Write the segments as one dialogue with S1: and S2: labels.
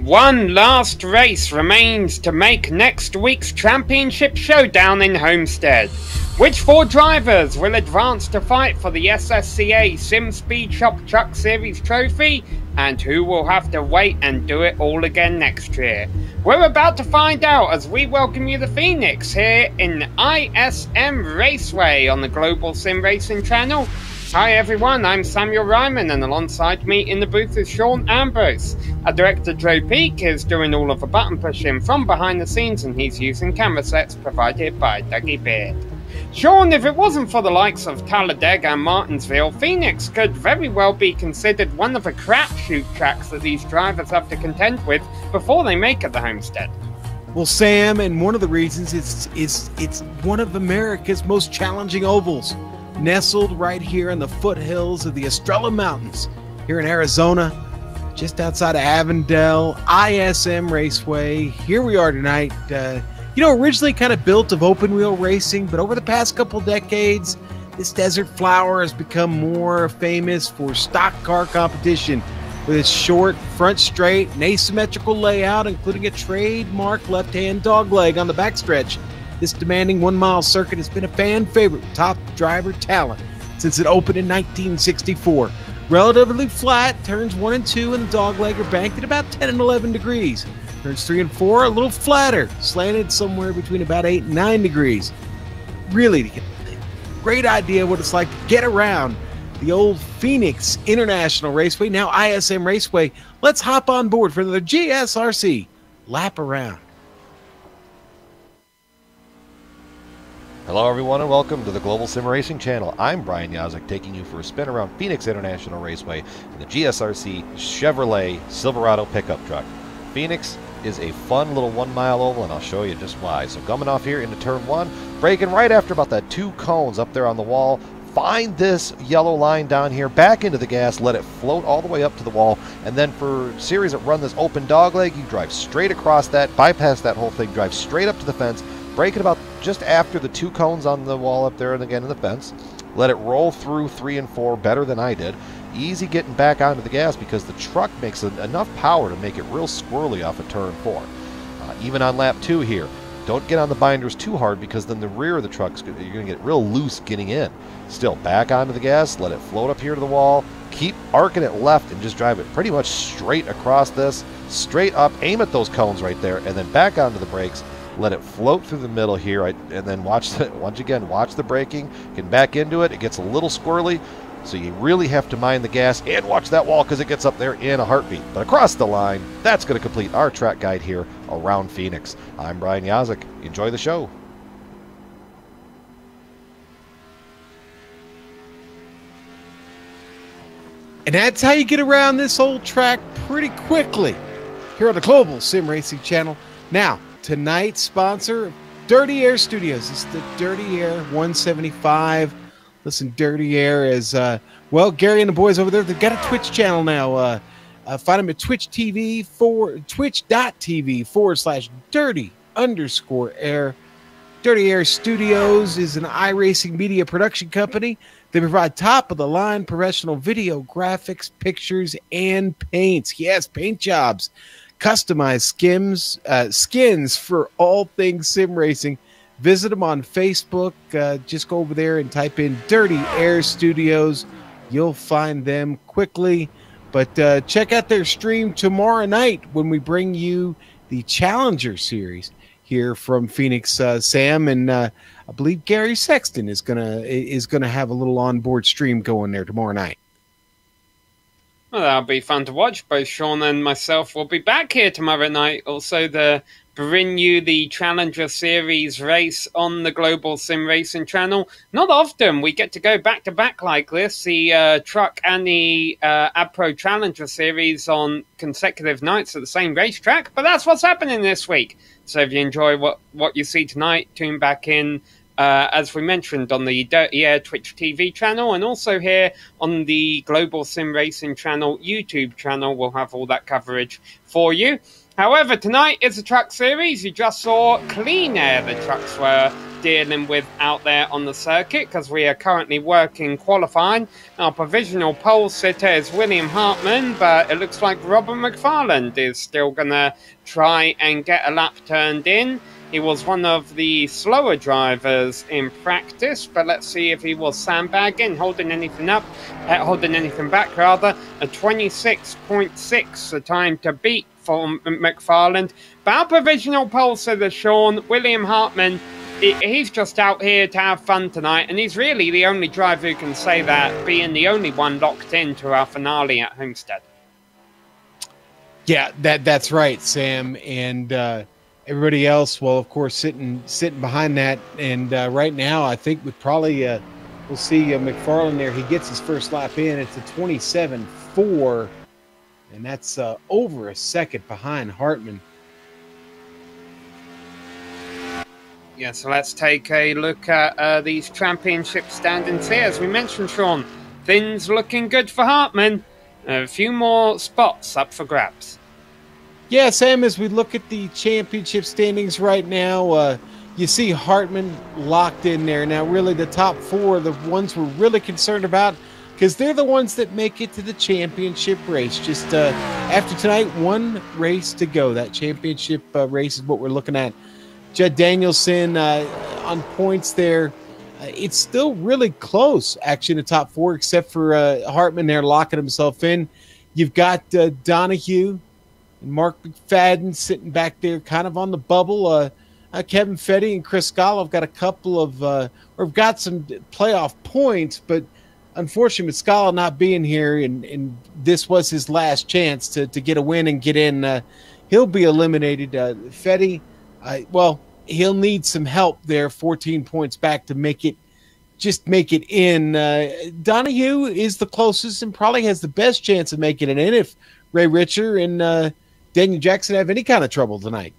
S1: One last race remains to make next week's championship showdown in Homestead. Which four drivers will advance to fight for the SSCA Sim Speed Shop Truck Series trophy, and who will have to wait and do it all again next year? We're about to find out as we welcome you to Phoenix here in ISM Raceway on the Global SimRacing Channel. Hi everyone, I'm Samuel Ryman, and alongside me in the booth is Sean Ambrose. Our director Joe Peak is doing all of the button pushing from behind the scenes, and he's using camera sets provided by Dougie Beard. Sean, if it wasn't for the likes of Talladega and Martinsville, Phoenix could very well be considered one of the crapshoot tracks that these drivers have to contend with before they make it to Homestead.
S2: Well, Sam, and one of the reasons it's one of America's most challenging ovals, nestled right here in the foothills of the Estrella Mountains here in Arizona, just outside of Avondale, ISM Raceway. Here we are tonight. Originally kind of built of open wheel racing, but over the past couple decades, this desert flower has become more famous for stock car competition with its short, front straight, and asymmetrical layout, including a trademark left-hand dogleg on the backstretch. This demanding one-mile circuit has been a fan favorite with top driver talent since it opened in 1964. Relatively flat, turns 1 and 2 and the dogleg are banked at about 10 and 11 degrees. Turns 3 and 4 a little flatter, slanted somewhere between about 8 and 9 degrees. Really, great idea what it's like to get around the old Phoenix International Raceway, now ISM Raceway. Let's hop on board for the GSRC lap around.
S3: Hello everyone and welcome to the Global SimRacing Channel. I'm Brian Yazek, taking you for a spin around Phoenix International Raceway in the GSRC Chevrolet Silverado pickup truck. Phoenix is a fun little 1 mile oval, and I'll show you just why. So coming off here into turn 1, braking right after about that 2 cones up there on the wall. Find this yellow line down here, back into the gas, let it float all the way up to the wall, and then for series that run this open dogleg, you drive straight across that, bypass that whole thing, drive straight up to the fence, brake it about just after the 2 cones on the wall up there and again in the fence. Let it roll through 3 and 4 better than I did. Easy getting back onto the gas because the truck makes enough power to make it real squirrely off of turn 4. Even on lap 2 here, don't get on the binders too hard because then the rear of the truck, you're going to get real loose getting in. Still, back onto the gas, let it float up here to the wall, keep arcing it left and just drive it pretty much straight across this, straight up, aim at those cones right there, and then back onto the brakes. Let it float through the middle here, and then watch the braking, get back into it. It gets a little squirrely, so you really have to mind the gas and watch that wall because it gets up there in a heartbeat. But across the line, that's going to complete our track guide here around Phoenix. I'm Brian Yazek. Enjoy the show.
S2: And that's how you get around this old track pretty quickly here on the Global Sim Racing Channel. Now, tonight's sponsor, Dirty Air Studios. It's the Dirty Air 175. Listen, Dirty Air is, well, Gary and the boys over there, they've got a Twitch channel now. Find them at twitch.tv/dirty_air. Dirty Air Studios is an iRacing media production company. They provide top-of-the-line professional video, graphics, pictures, and paints. Yes, paint jobs. Customized skins for all things sim racing. Visit them on Facebook. Just go over there and type in Dirty Air Studios. You'll find them quickly. But check out their stream tomorrow night when we bring you the Challenger Series here from Phoenix. Sam and I believe Gary Sexton is gonna have a little onboard stream going there tomorrow night.
S1: Well, that'll be fun to watch. Both Sean and myself will be back here tomorrow night also to bring you the Challenger Series race on the Global Sim Racing Channel. Not often we get to go back-to-back like this, the truck and the AdPro Challenger Series on consecutive nights at the same racetrack, but that's what's happening this week. So if you enjoy what you see tonight, tune back in, as we mentioned, on the Dirty Air Twitch TV channel, and also here on the Global Sim Racing Channel YouTube channel. We'll have all that coverage for you. However, tonight is a truck series. You just saw Clean Air the trucks were dealing with out there on the circuit, because we are currently working qualifying. Our provisional pole sitter is William Hartman, but it looks like Robert McFarland is still going to try and get a lap turned in. He was one of the slower drivers in practice, but let's see if he was sandbagging, holding anything back, rather. A 26.6, the time to beat for McFarland. But our provisional pole sitter, Sean, William Hartman, he's just out here to have fun tonight, and he's really the only driver who can say that, being the only one locked into our finale at Homestead.
S2: Yeah, that's right, Sam, and everybody else, well, of course, sitting behind that, and right now, I think we'll see McFarland there. He gets his first lap in. It's a 27.4, and that's over a second behind Hartman.
S1: Yeah, so let's take a look at these championship standings here. As we mentioned, Sean, things looking good for Hartman. A few more spots up for grabs.
S2: Yeah, Sam, as we look at the championship standings right now, you see Hartman locked in there. Now, really, the top four are the ones we're really concerned about, because they're the ones that make it to the championship race. Just after tonight, one race to go. That championship race is what we're looking at. Judd Danielson on points there. It's still really close, actually, in the top four, except for Hartman there locking himself in. You've got Donahue and Mark McFadden sitting back there kind of on the bubble. Kevin Fetty and Chris Scala have got a couple of or have got some playoff points, but unfortunately with Scala not being here, and this was his last chance to get a win and get in, he'll be eliminated. Fetty, well, he'll need some help there, 14 points back to make it in. Donahue is the closest and probably has the best chance of making it in if Ray Richer and Daniel Jackson have any kind of trouble tonight.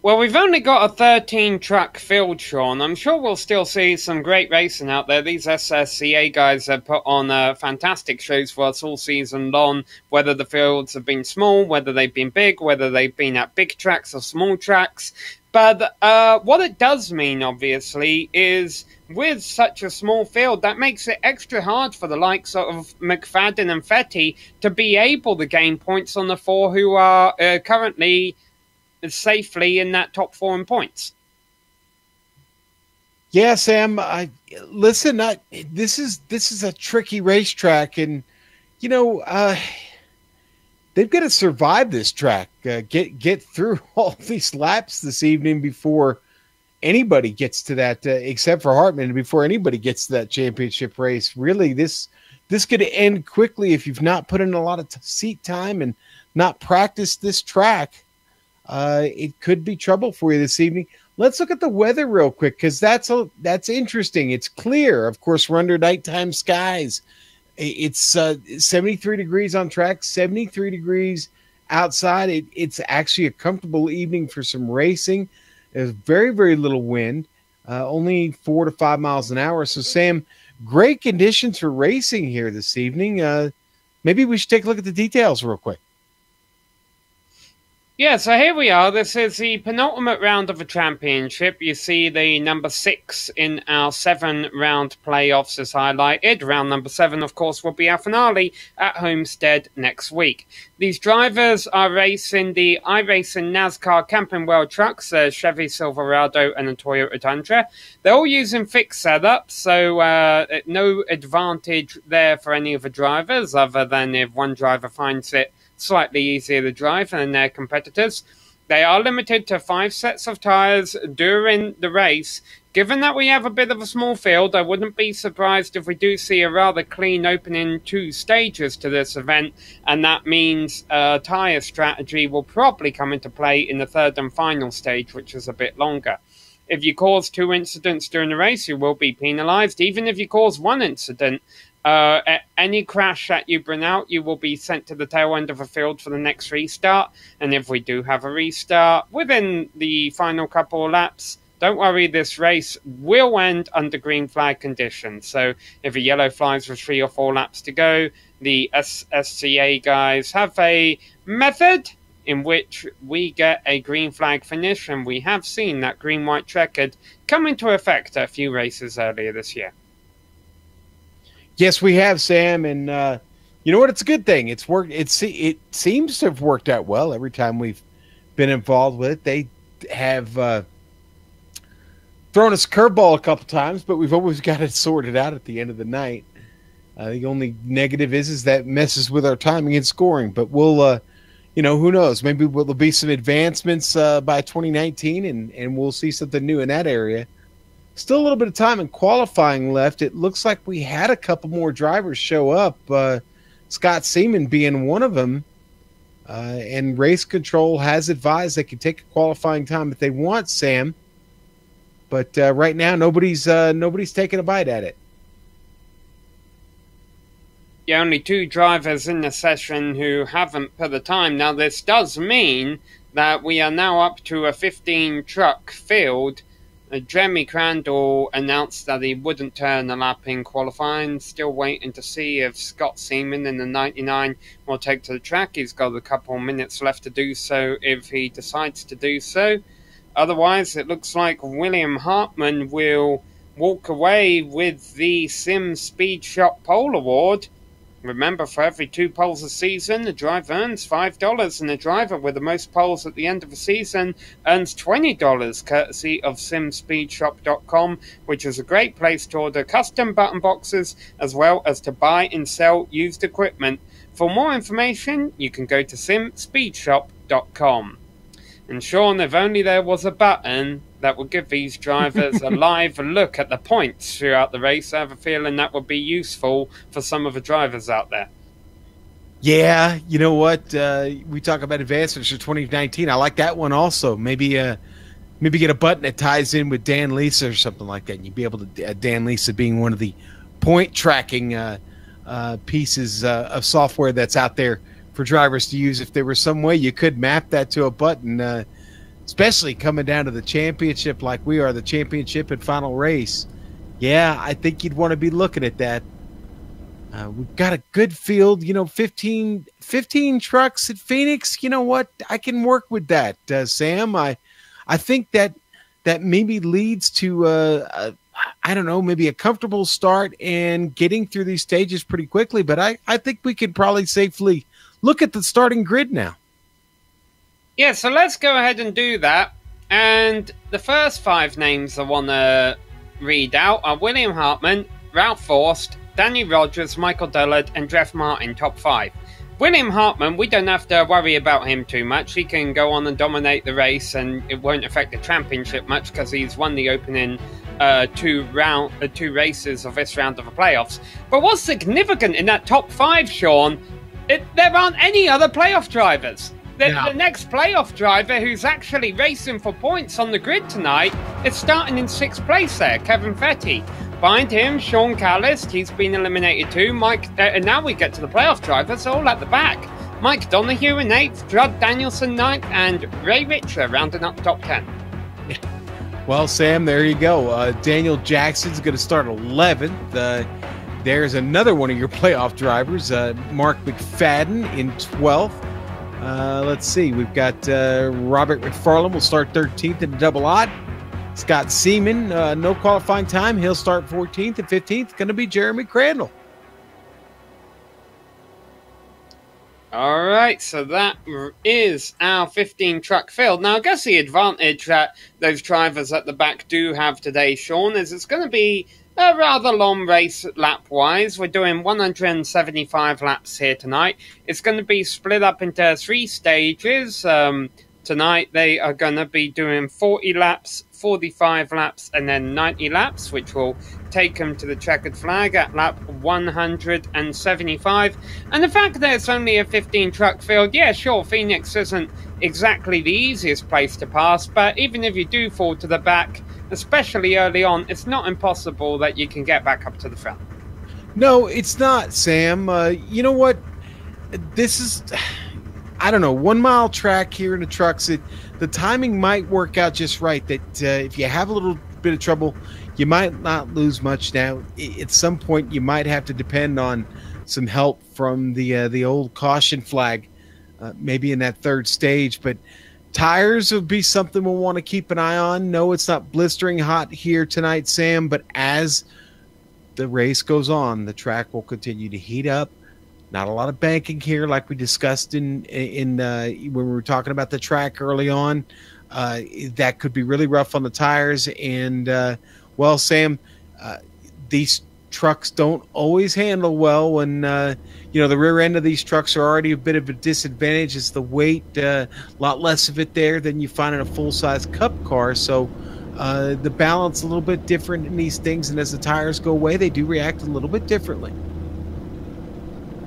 S1: Well, we've only got a 13-truck field, Sean. I'm sure we'll still see some great racing out there. These SSCA guys have put on fantastic shows for us all season long, whether the fields have been small, whether they've been big, whether they've been at big tracks or small tracks. But what it does mean, obviously, is with such a small field, that makes it extra hard for the likes of McFadden and Fetty to be able to gain points on the four who are currently safely in that top four in points.
S2: Yeah, Sam. Listen. This is a tricky racetrack, and you know they've got to survive this track. Get through all these laps this evening before anybody gets to that, except for Hartman. Before anybody gets to that championship race, really, this could end quickly if you've not put in a lot of seat time and not practiced this track. It could be trouble for you this evening. Let's look at the weather real quick, because that's interesting. It's clear. Of course, we're under nighttime skies. It's 73 degrees on track, 73 degrees outside. It's actually a comfortable evening for some racing. There's very, very little wind, only 4 to 5 miles an hour. So, Sam, great conditions for racing here this evening. Maybe we should take a look at the details real quick.
S1: Yeah, so here we are. This is the penultimate round of the championship. You see the number 6 in our 7-round playoffs is highlighted. Round number 7, of course, will be our finale at Homestead next week. These drivers are racing the iRacing NASCAR Camping World trucks, a Chevy Silverado and a Toyota Tundra. They're all using fixed setups, so no advantage there for any of the drivers, other than if one driver finds it slightly easier to drive than their competitors. They are limited to 5 sets of tyres during the race. Given that we have a bit of a small field, I wouldn't be surprised if we do see a rather clean opening 2 stages to this event, and that means tyre strategy will probably come into play in the 3rd and final stage, which is a bit longer. If you cause 2 incidents during the race, you will be penalised. Even if you cause 1 incident, any crash that you bring out, you will be sent to the tail end of the field for the next restart. And if we do have a restart within the final couple of laps, don't worry, this race will end under green flag conditions. So if a yellow flies with 3 or 4 laps to go, the SSCA guys have a method in which we get a green flag finish, and we have seen that green-white checkered come into effect at a few races earlier this year.
S2: Yes, we have, Sam, and you know what? It's a good thing. It's worked. It seems to have worked out well every time we've been involved with it. They have thrown us a curveball a couple times, but we've always got it sorted out at the end of the night. The only negative is that messes with our timing and scoring, but we'll, who knows? Maybe there'll be some advancements by 2019, and we'll see something new in that area. Still a little bit of time in qualifying left. It looks like we had a couple more drivers show up, Scott Seaman being one of them, and race control has advised they can take a qualifying time if they want, Sam. But right now, nobody's taking a bite at it.
S1: Yeah, only 2 drivers in the session who haven't put the time. Now, this does mean that we are now up to a 15-truck field. Jeremy Crandall announced that he wouldn't turn a lap in qualifying. Still waiting to see if Scott Seaman in the 99 will take to the track. He's got a couple minutes left to do so if he decides to do so. Otherwise, it looks like William Hartman will walk away with the Sim Speed Shop Pole Award. Remember, for every 2 poles a season, the driver earns $5, and the driver with the most poles at the end of the season earns $20, courtesy of simspeedshop.com, which is a great place to order custom button boxes, as well as to buy and sell used equipment. For more information, you can go to simspeedshop.com. And Sean, if only there was a button that would give these drivers a live look at the points throughout the race, I have a feeling that would be useful for some of the drivers out there.
S2: Yeah, you know what? We talk about advancements for 2019. I like that one also. Maybe get a button that ties in with Dan Lisa or something like that. And you'd be able to, Dan Lisa being one of the point tracking pieces of software that's out there for drivers to use. If there was some way you could map that to a button, especially coming down to the championship like we are, the championship and final race. Yeah, I think you'd want to be looking at that. We've got a good field, 15 trucks at Phoenix. You know what? I can work with that, Sam. I think that maybe leads to, maybe a comfortable start and getting through these stages pretty quickly. But I think we could probably safely look at the starting grid now.
S1: Yeah, so let's go ahead and do that. And the first 5 names I want to read out are William Hartman, Ralph Forst, Danny Rogers, Michael Dullard, and Jeff Martin, top 5. William Hartman, we don't have to worry about him too much. He can go on and dominate the race, and it won't affect the championship much because he's won the opening 2 races of this round of the playoffs. But what's significant in that top 5, Sean, there aren't any other playoff drivers. The next playoff driver who's actually racing for points on the grid tonight is starting in 6th place there, Kevin Fetty. Behind him, Sean Callis, he's been eliminated too. And now we get to the playoff drivers, all at the back. Mike Donahue in 8th, Judd Danielson 9th, and Ray Richer rounding up top 10.
S2: Well, Sam, there you go. Daniel Jackson's going to start 11th. There's another one of your playoff drivers, Mark McFadden in 12th. Let's see. We've got Robert McFarland will start 13th in the double odd. Scott Seaman, no qualifying time. He'll start 14th and 15th. Going to be Jeremy Crandall.
S1: All right, so that is our 15-truck field. Now, I guess the advantage that those drivers at the back do have today, Sean, is it's going to be a rather long race lap-wise. We're doing 175 laps here tonight. It's going to be split up into 3 stages. Tonight they are going to be doing 40 laps, 45 laps, and then 90 laps, which will take them to the checkered flag at lap 175. And the fact that it's only a 15-truck field, yeah, sure, Phoenix isn't exactly the easiest place to pass, but even if you do fall to the back, especially early on, it's not impossible that you can get back up to the front.
S2: No, it's not, Sam. You know what? This is, I don't know, 1 mile track here in the trucks. The timing might work out just right. That if you have a little bit of trouble, you might not lose much. Now, at some point, you might have to depend on some help from the old caution flag maybe in that third stage. But tires would be something we'll want to keep an eye on. No, it's not blistering hot here tonight, Sam, but as the race goes on, the track will continue to heat up. Not a lot of banking here, like we discussed in when we were talking about the track early on. That could be really rough on the tires. And, well, Sam, these trucks don't always handle well when, the rear end of these trucks are already a bit of a disadvantage. It's the weight, a lot less of it there than you find in a full-size Cup car. So the balance a little bit different in these things. And as the tires go away, they do react a little bit differently.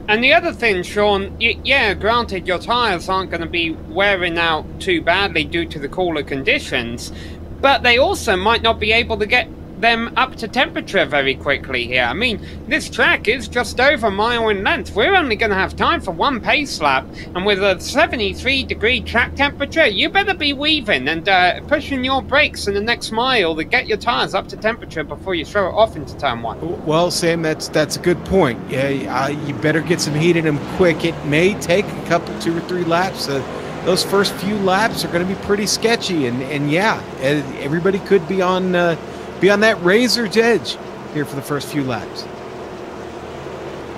S1: And the other thing, Sean, yeah, granted your tyres aren't going to be wearing out too badly due to the cooler conditions, but they also might not be able to get them up to temperature very quickly here. I mean, this track is just over a mile in length. We're only going to have time for one pace lap, and with a 73-degree track temperature, you better be weaving and pushing your brakes in the next mile to get your tyres up to temperature before you throw it off into turn one.
S2: Well, Sam, that's a good point. Yeah, you better get some heat in them quick. It may take a couple, 2 or 3 laps. Those first few laps are going to be pretty sketchy, and yeah, everybody could be on that razor's edge here for the first few laps.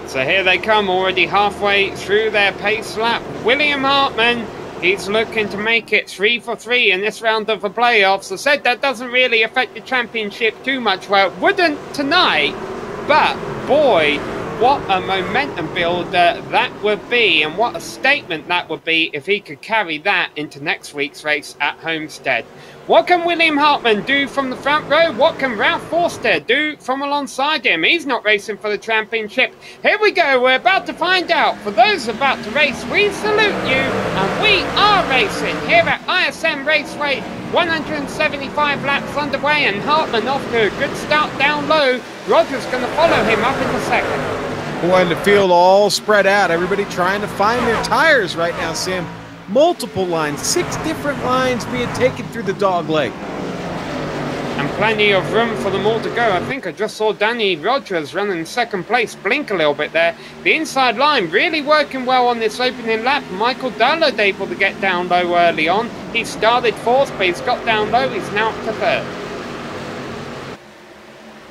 S1: So here they come, already halfway through their pace lap. William Hartman, he's looking to make it 3 for 3 in this round of the playoffs. I said that doesn't really affect the championship too much. Well, it wouldn't tonight, but boy, what a momentum builder that would be, and what a statement that would be if he could carry that into next week's race at Homestead. What can William Hartman do from the front row? What can Ralph Forster do from alongside him? He's not racing for the championship. Here we go. We're about to find out. For those about to race, we salute you. And we are racing here at ISM Raceway. 175 laps underway, and Hartman off to a good start down low. Rogers going to follow him up in the second.
S2: Boy, and the field all spread out. Everybody trying to find their tires right now, Sam. Multiple lines, 6 different lines being taken through the dog leg.
S1: And plenty of room for them all to go. I think I just saw Danny Rogers running second place, blink a little bit there. The inside line really working well on this opening lap. Michael Dullard able to get down low early on. He started 4th, but he's got down low. He's now up to 3rd.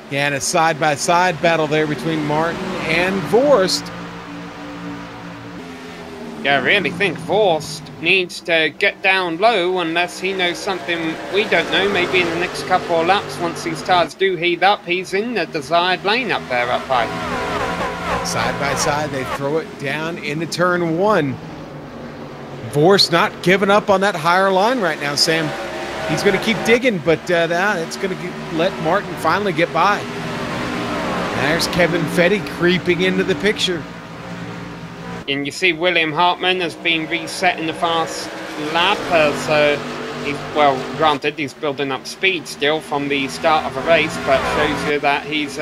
S2: Yeah, and a side-by-side battle there between Martin and Vorst.
S1: Yeah, I really think Vorst needs to get down low unless he knows something we don't know. Maybe in the next couple of laps, once these tires do heat up, he's in the desired lane up there up high.
S2: Side by side, they throw it down into turn 1. Vorst not giving up on that higher line right now, Sam. He's going to keep digging, but it's going to let Martin finally get by. There's Kevin Fetty creeping into the picture.
S1: And you see William Hartman has been reset in the fast lap, so he's, well, granted, he's building up speed still from the start of a race, but shows you that he's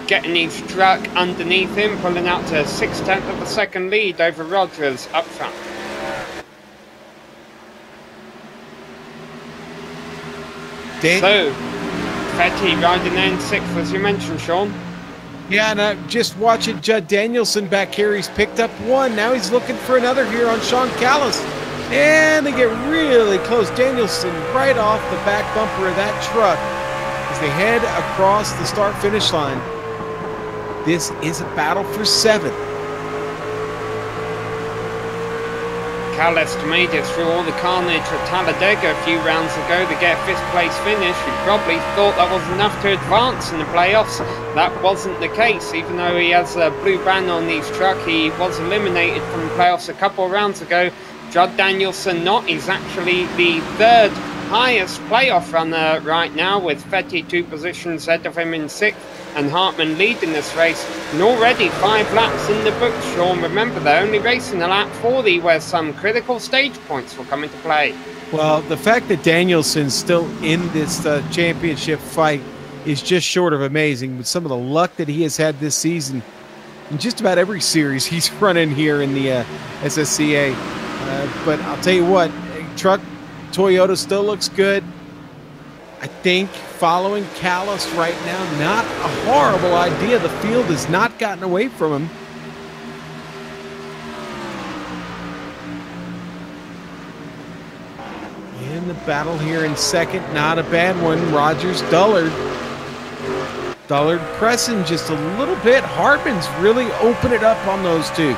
S1: getting his truck underneath him, pulling out to 6/10 of a second lead over Rogers up front. So, Fetty riding in 6th, as you mentioned, Sean.
S2: Yeah, and just watching Judd Danielson back here. He's picked up 1. Now he's looking for another here on Sean Callis. And they get really close. Danielson right off the back bumper of that truck as they head across the start-finish line. This is a battle for 7th.
S1: Callis made it through all the carnage at Talladega a few rounds ago to get a 5th place finish. He probably thought that was enough to advance in the playoffs. That wasn't the case. Even though he has a blue banner on his truck, he was eliminated from the playoffs a couple of rounds ago. Judd Danielson not. He's actually the 3rd highest playoff runner right now, with Fetty 2 positions ahead of him in 6th. And Hartman leading this race, and already 5 laps in the books, Sean. Remember, they're only racing a lap 40, where some critical stage points will come into play.
S2: Well, the fact that Danielson's still in this championship fight is just short of amazing, with some of the luck that he has had this season in just about every series he's running here in the SSCA. But I'll tell you what, truck Toyota still looks good. I think following Callis right now, not a horrible idea. The field has not gotten away from him. the battle here in second. Not a bad one. Rogers, Dullard. Dullard pressing just a little bit. Hartman's really opened it up on those two.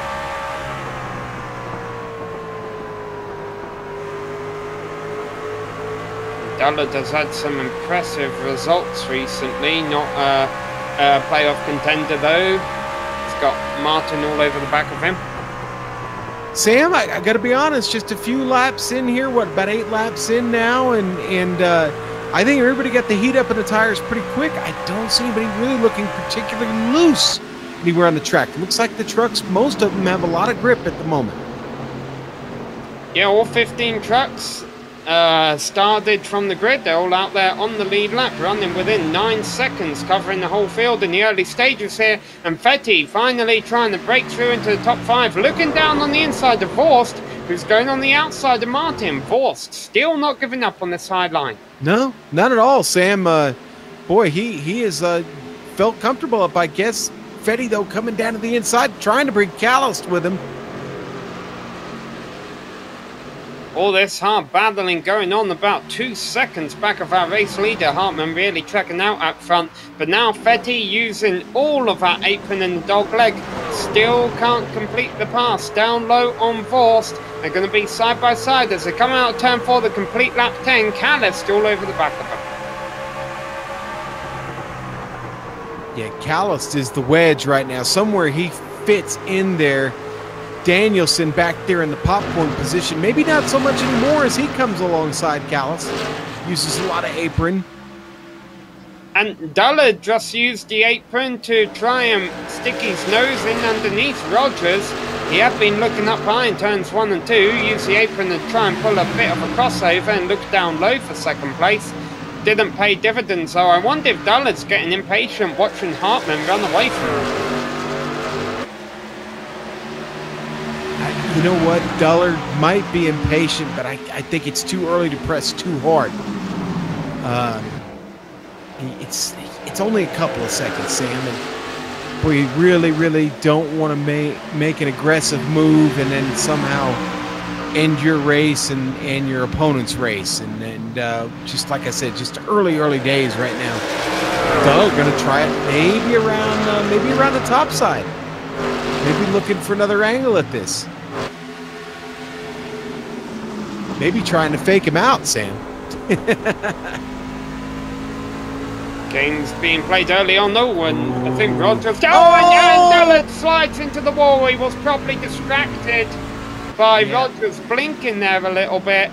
S1: Dullard has had some impressive results recently. Not a playoff contender though. He's got Martin all over the back of him.
S2: Sam, I got to be honest, just a few laps in here, about 8 laps in now, and I think everybody got the heat up in the tires pretty quick. I don't see anybody really looking particularly loose anywhere on the track. It looks like the trucks, most of them have a lot of grip at the moment.
S1: Yeah, all 15 trucks started from the grid. They're all out there on the lead lap, running within 9 seconds, covering the whole field in the early stages here. And Fetty finally trying to break through into the top 5, looking down on the inside of Vorst, who's going on the outside of Martin. Vorst still not giving up on the sideline.
S2: No, not at all, Sam. Boy, he has felt comfortable up, I guess. Fetty, though, coming down to the inside, trying to bring Callist with him.
S1: All this hard battling going on about 2 seconds back of our race leader. Hartman really trekking out up front. But now Fetty using all of that apron and the dog leg. Still can't complete the pass. Down low on Vorst. They're going to be side by side as they come out of turn 4, the complete lap 10. Callist all over the back of them.
S2: Yeah, Callist is the wedge right now. Somewhere he fits in there. Danielson back there in the popcorn position. Maybe not so much anymore as he comes alongside Callist. Uses a lot of apron.
S1: And Dullard just used the apron to try and stick his nose in underneath Rogers. He had been looking up high in turns 1 and 2. Used the apron to try and pull a bit of a crossover and look down low for second place. Didn't pay dividends, so I wonder if Dullard's getting impatient watching Hartman run away from him.
S2: You know what? Dullard might be impatient, but I think it's too early to press too hard. It's only a couple of seconds, Sam, and we really don't want to make an aggressive move and then somehow end your race and your opponent's race. And just like I said, just early days right now. Dullard going to try it maybe around the top side. Maybe looking for another angle at this. Maybe trying to fake him out, Sam.
S1: Game's being played early on, though, and I think Rogers... and Dullard slides into the wall. He was probably distracted by Rogers blinking there a little bit.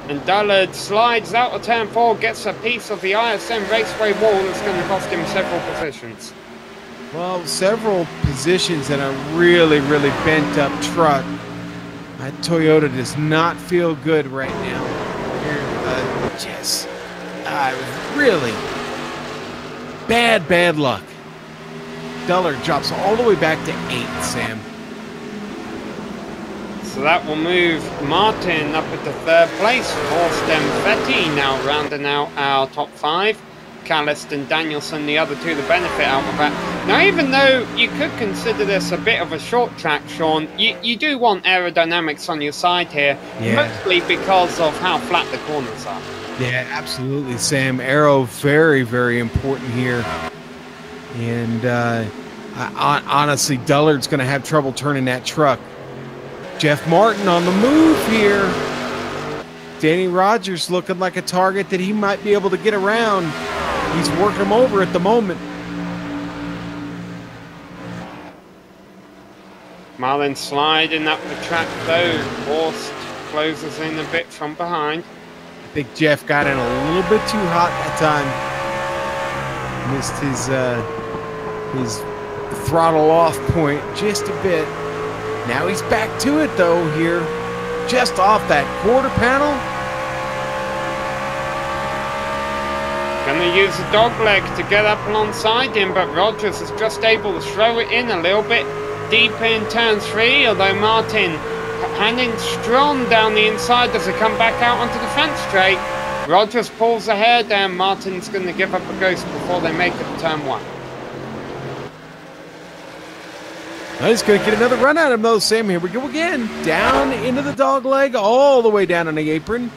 S1: And Dullard slides out of turn 4, gets a piece of the ISM Raceway wall that's going to cost him several positions.
S2: Well, several positions in a really bent up truck. That Toyota does not feel good right now. Really bad luck. Dullard drops all the way back to 8, Sam.
S1: So that will move Martin up at the 3rd place. Vorst and Fetty now rounding out our top 5. Callist and Danielson, the other two, the benefit out of that. Now, even though you could consider this a bit of a short track, Sean, you do want aerodynamics on your side here, mostly because of how flat the corners are. Yeah,
S2: absolutely, Sam. Aero, very important here. And honestly, Dullard's going to have trouble turning that truck. Jeff Martin on the move here. Danny Rogers looking like a target that he might be able to get around. He's working him over at the moment.
S1: Marlin sliding up the track though. Vorst closes in a bit from behind.
S2: I think Jeff got in a little bit too hot that time. Missed his throttle off point just a bit. Now he's back to it though here. Just off that quarter panel.
S1: Gonna use the dog leg to get up alongside him, but Rogers is just able to throw it in a little bit deeper in turn 3, although Martin hanging strong down the inside as they come back out onto the front straight. Rogers pulls ahead and Martin's gonna give up a ghost before they make it to turn 1.
S2: He's going to get another run out of him though, Sam. Here we go again. Down into the dog leg, all the way down on the apron.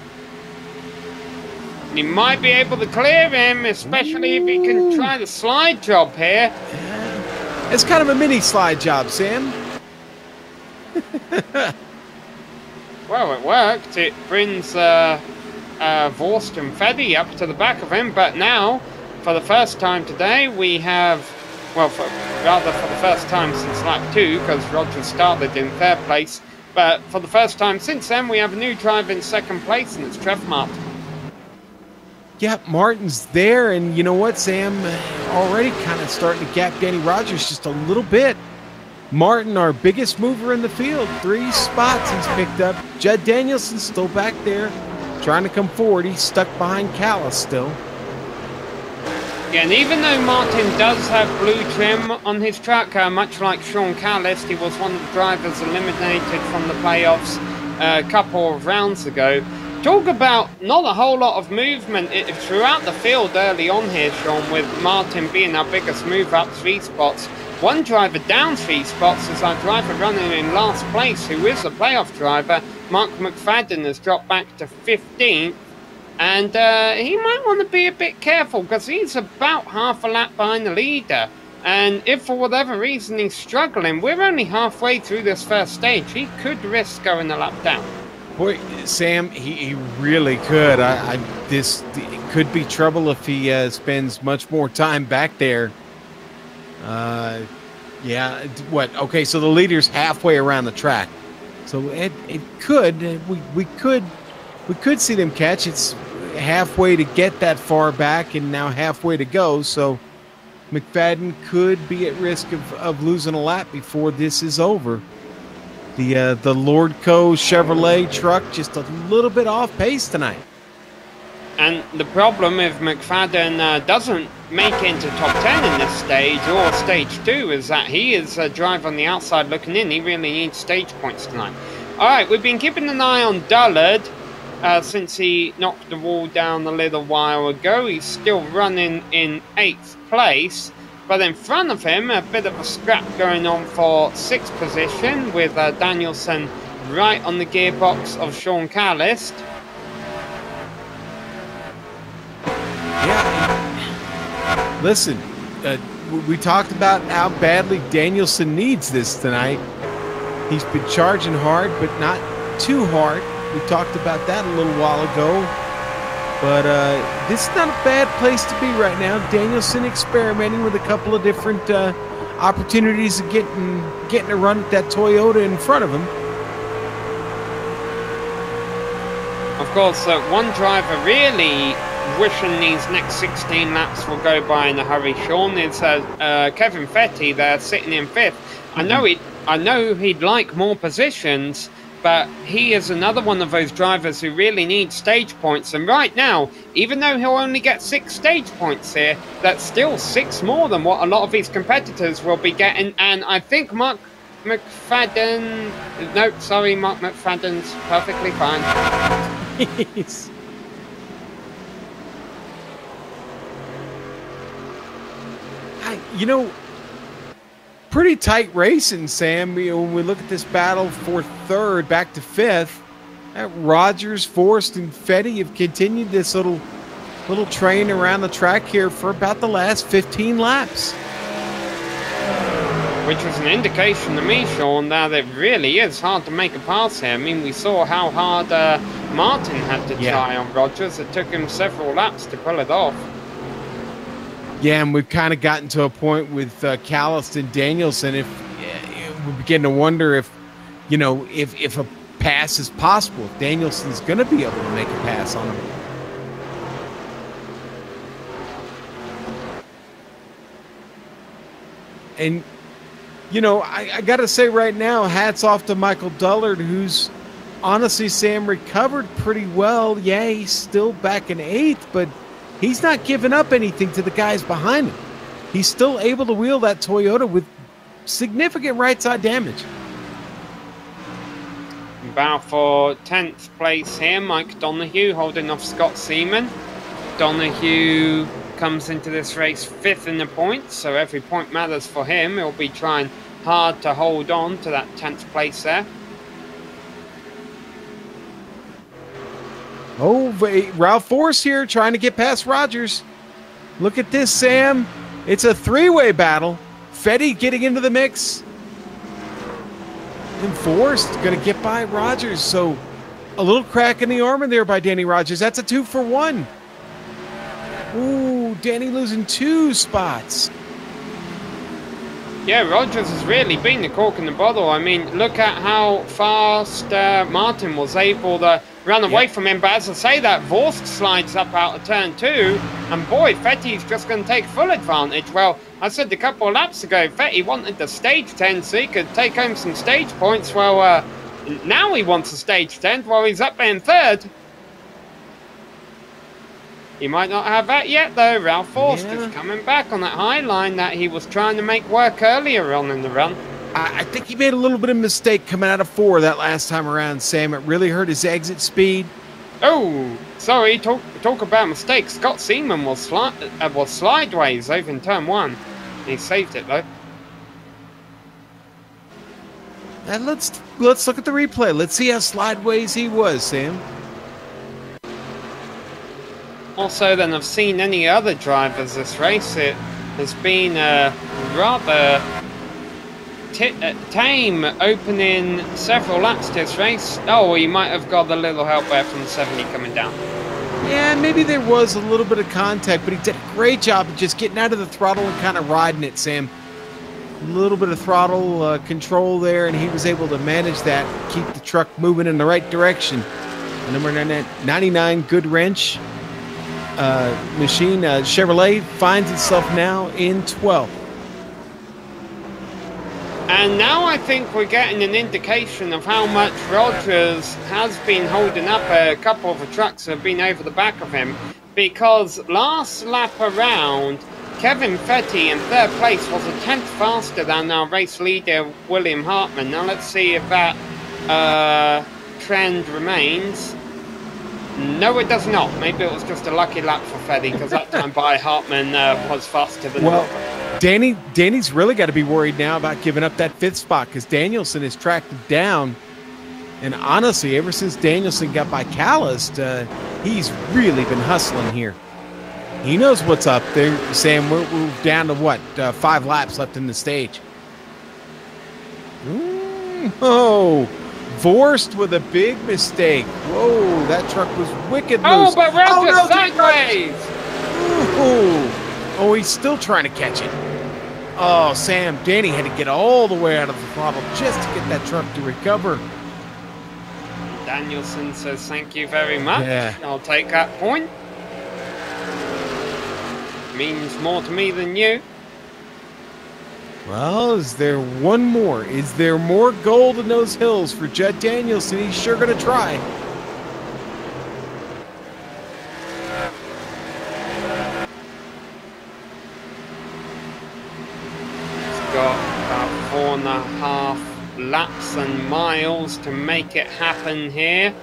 S1: he might be able to clear him, especially if he can try the slide job here.
S2: It's kind of a mini slide job, Sam.
S1: Well, it worked. It brings Vorst and Fetty up to the back of him, but now, for the first time today, we have, well, rather for the first time since lap 2, because Rogers started in 3rd place, but for the first time since then, we have a new driver in 2nd place, and it's Trev Martin.
S2: Yeah, Martin's there, and you know what, Sam? Already kind of starting to gap Danny Rogers just a little bit. Martin, our biggest mover in the field, 3 spots he's picked up. Judd Danielson's still back there, trying to come forward. He's stuck behind Callis still.
S1: Yeah, and even though Martin does have blue trim on his truck, much like Sean Callis, he was one of the drivers eliminated from the playoffs a couple of rounds ago. Talk about not a whole lot of movement throughout the field early on here, Sean, with Martin being our biggest move up 3 spots. One driver down 3 spots is our driver running in last place, who is a playoff driver. Mark McFadden has dropped back to 15th. And he might want to be a bit careful because he's about half a lap behind the leader. And if for whatever reason he's struggling, we're only halfway through this first stage. He could risk going a lap down.
S2: Boy, Sam, he really could. This could be trouble if he spends much more time back there. Yeah, what? Okay, so the leader's halfway around the track. So it could, we could see them catch. It's halfway to get that far back and now halfway to go. So McFadden could be at risk of losing a lap before this is over. The Lordco Chevrolet truck just a little bit off pace tonight.
S1: And the problem if McFadden doesn't make it into top 10 in this stage or stage 2 is that he is a driver on the outside looking in. He really needs stage points tonight. Alright, we've been keeping an eye on Dullard since he knocked the wall down a little while ago. He's still running in 8th place. But in front of him, a bit of a scrap going on for 6th position with Danielson right on the gearbox of Sean Callis.
S2: Yeah, listen, we talked about how badly Danielson needs this tonight. He's been charging hard, but not too hard. We talked about that a little while ago. But this is not a bad place to be right now. Danielson experimenting with a couple of different opportunities of getting a run at that Toyota in front of him.
S1: Of course, one driver really wishing these next 16 laps will go by in a hurry, Sean, is Kevin Fetty there sitting in 5th. I know he'd like more positions, but he is another one of those drivers who really needs stage points. And right now, even though he'll only get 6 stage points here, that's still 6 more than what a lot of his competitors will be getting. And I think Mark McFadden... No, sorry, Mark McFadden's perfectly fine.
S2: Yes. You know, pretty tight racing, Sam. When we look at this battle for 3rd back to 5th, Rogers, Forrest, and Fetty have continued this little train around the track here for about the last 15 laps.
S1: Which was an indication to me, Sean, that it really is hard to make a pass here. I mean, we saw how hard Martin had to try on Rogers. It took him several laps to pull it off.
S2: Yeah, and we've kind of gotten to a point with Callis and Danielson. If we begin to wonder if a pass is possible, if Danielson's going to be able to make a pass on him. And I got to say right now, hats off to Michael Dullard, who's honestly, Sam, recovered pretty well. Yeah, he's still back in 8th, but he's not giving up anything to the guys behind him. He's still able to wheel that Toyota with significant right side damage.
S1: Bow for 10th place here, Mike Donoghue holding off Scott Seaman. Donoghue comes into this race 5th in the points, so every point matters for him. He'll be trying hard to hold on to that 10th place there.
S2: Oh, Ralph Force here trying to get past Rogers. Look at this, Sam. It's a three-way battle. Fetty getting into the mix. And Forrest going to get by Rogers. So a little crack in the armor there by Danny Rogers. That's a 2 for 1. Ooh, Danny losing 2 spots.
S1: Yeah, Rogers has really been the cork in the bottle. I mean, look at how fast Martin was able to run away from him. But as I say that, Vorst slides up out of turn 2. And boy, Fetty's just going to take full advantage. Well, I said a couple of laps ago, Fetty wanted the stage 10 so he could take home some stage points. Well, now he wants a stage 10 while he's up there in third. He might not have that yet, though. Ralph Forst is coming back on that high line that he was trying to make work earlier on in the run.
S2: I think he made a little bit of a mistake coming out of 4 that last time around, Sam. It really hurt his exit speed.
S1: Oh, sorry. Talk about mistakes. Scott Seaman was slideways over in turn 1. He saved it, though.
S2: And let's look at the replay. Let's see how slideways he was, Sam.
S1: Also, than I've seen any other drivers this race, it has been a rather tame opening several laps to this race. Oh, he might have got a little help there from the 70 coming down.
S2: Yeah, maybe there was a little bit of contact, but he did a great job of just getting out of the throttle and kind of riding it, Sam. A little bit of throttle control there, and he was able to manage that, keep the truck moving in the right direction. The number 99 Good Wrench machine, Chevrolet, finds itself now in 12th.
S1: And now I think we're getting an indication of how much Rogers has been holding up a couple of the trucks that have been over the back of him, because last lap around, Kevin Fetty in third place was a 10th faster than our race leader, William Hartman. Now let's see if that trend remains. No, it does not. Maybe it was just a lucky lap for Fetty, because that time by Hartman was faster than
S2: Danny's really got to be worried now about giving up that 5th spot, because Danielson has tracked him down. And honestly, ever since Danielson got by Callist, he's really been hustling here. He knows what's up there, Sam. We're down to what? 5 laps left in the stage. Oh, Vorst with a big mistake. Whoa, that truck was wicked loose.
S1: Oh, but Rogers sideways!
S2: Oh, he's still trying to catch it. Oh, Sam, Danny had to get all the way out of the throttle just to get that truck to recover.
S1: Danielson says thank you very much.
S2: Yeah.
S1: I'll take that point. Means more to me than you.
S2: Well, is there one more? Is there more gold in those hills for Judd Danielson? He's sure going to try.
S1: He's got about 4.5 laps and miles to make it happen here.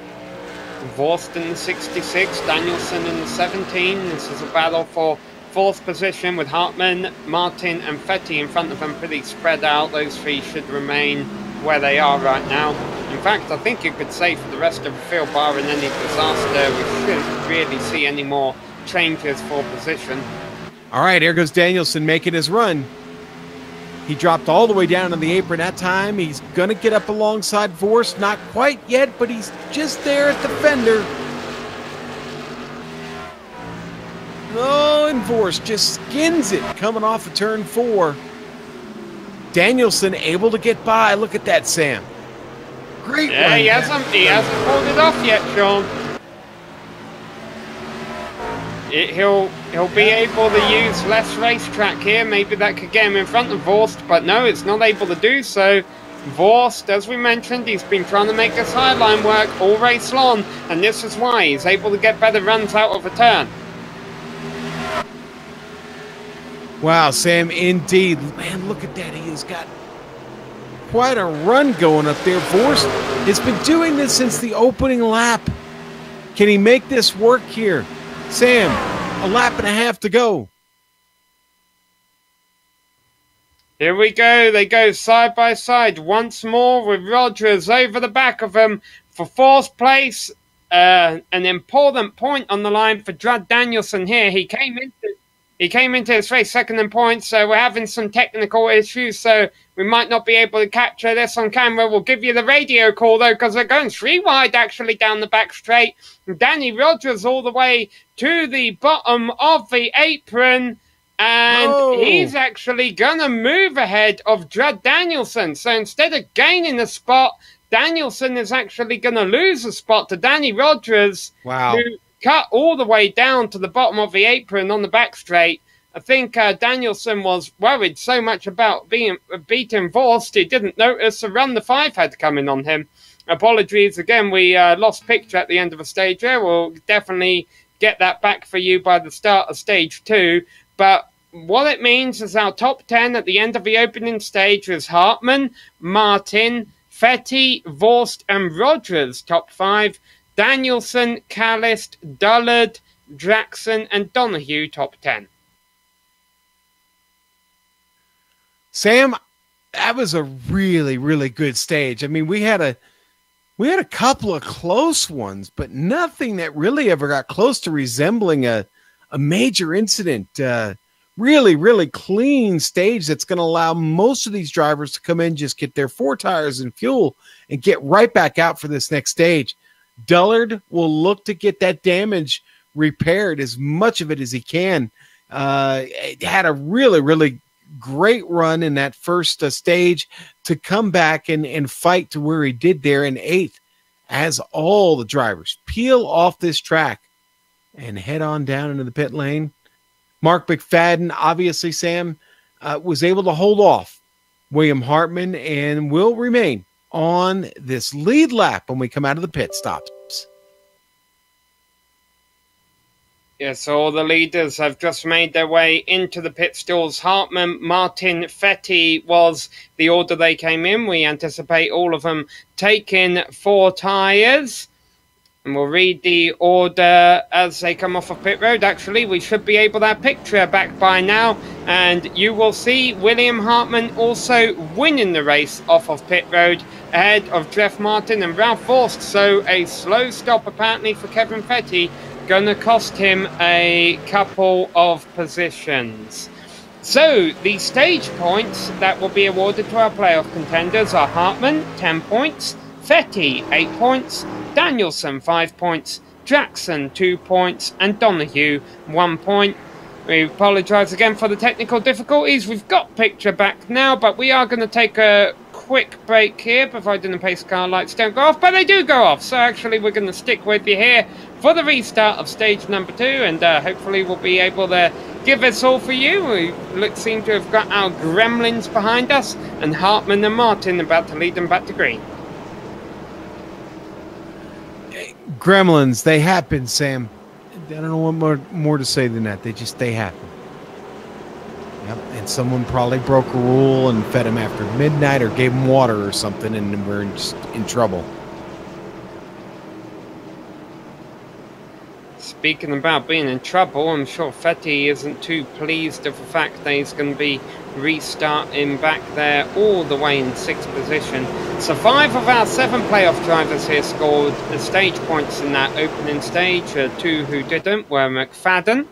S1: Vorst in the 66, Danielson in the 17. This is a battle for 4th position with Hartman, Martin and Fetty in front of them, pretty spread out. Those 3 should remain where they are right now. In fact, I think you could say for the rest of the field, barring any disaster, we shouldn't really see any more changes for position.
S2: All right, here goes Danielson making his run. He dropped all the way down on the apron that time. He's going to get up alongside Vorst. Not quite yet, but he's just there at the fender. Oh, and Vorst just skins it coming off of turn 4. Danielson able to get by. Look at that, Sam. Great
S1: Yeah,
S2: run.
S1: he hasn't pulled it off yet, Sean. He'll be able to use less racetrack here. Maybe that could get him in front of Vorst, but no, it's not able to do so. Vorst, as we mentioned, he's been trying to make this high line work all race long, and this is why he's able to get better runs out of a turn.
S2: Wow, Sam, indeed. Man, look at that. He has got quite a run going up there. Vorst has been doing this since the opening lap. Can he make this work here? Sam, a lap and a half to go.
S1: Here we go. They go side by side once more with Rogers over the back of them for 4th place. an important point on the line for Judd Danielson here. He came into his race second in points, so we're having some technical issues, so we might not be able to capture this on camera. We'll give you the radio call, though, because we're going 3 wide, actually, down the back straight. Danny Rogers all the way to the bottom of the apron, and he's actually going to move ahead of Judd Danielson. So instead of gaining a spot, Danielson is actually going to lose a spot to Danny Rogers, who cut all the way down to the bottom of the apron on the back straight. I think Danielson was worried so much about being beaten Vorst, he didn't notice the run the 5 had coming on him. Apologies again, we lost picture at the end of the stage there. We'll definitely get that back for you by the start of stage 2. But what it means is our top 10 at the end of the opening stage is Hartman, Martin, Fetty, Vorst, and Rogers. Top 5, Danielson, Callist, Dullard, Jackson, and Donahue. Top 10.
S2: Sam, that was a really, really good stage. I mean, we had a couple of close ones, but nothing that really ever got close to resembling a major incident. Really, really clean stage that's going to allow most of these drivers to come in, just get their 4 tires and fuel, and get right back out for this next stage. Dullard will look to get that damage repaired, as much of it as he can. Had a really, really great run in that first stage to come back and fight to where he did there in 8th, as all the drivers peel off this track and head on down into the pit lane. Mark McFadden, obviously, Sam, was able to hold off William Hartman and will remain on this lead lap when we come out of the pit stops.
S1: Yes, all the leaders have just made their way into the pit stalls. Hartman, Martin, Fetty was the order they came in. We anticipate all of them taking 4 tyres. And we'll read the order as they come off of pit road. Actually, we should be able to have picture back by now. And you will see William Hartman also winning the race off of pit road ahead of Jeff Martin and Ralph Vorst. So a slow stop apparently for Kevin Fetty, going to cost him a couple of positions. So the stage points that will be awarded to our playoff contenders are Hartman, 10 points, Fetty, 8 points, Danielson, 5 points, Jackson, 2 points, and Donahue, 1 point. We apologise again for the technical difficulties. We've got picture back now, but we are going to take a quick break here, providing the pace car lights don't go off, but they do go off. So actually we're going to stick with you here for the restart of stage number 2, and hopefully we'll be able to give this all for you. We seem to have got our gremlins behind us, and Hartman and Martin about to lead them back to green.
S2: Gremlins, they happen, Sam. I don't know what more to say than that. They happen. Yep. And someone probably broke a rule and fed him after midnight or gave him water or something, and we're just in trouble.
S1: Speaking about being in trouble, I'm sure Fetty isn't too pleased with the fact that he's going to be restarting back there all the way in 6th position. So 5 of our 7 playoff drivers here scored the stage points in that opening stage. 2 who didn't were McFadden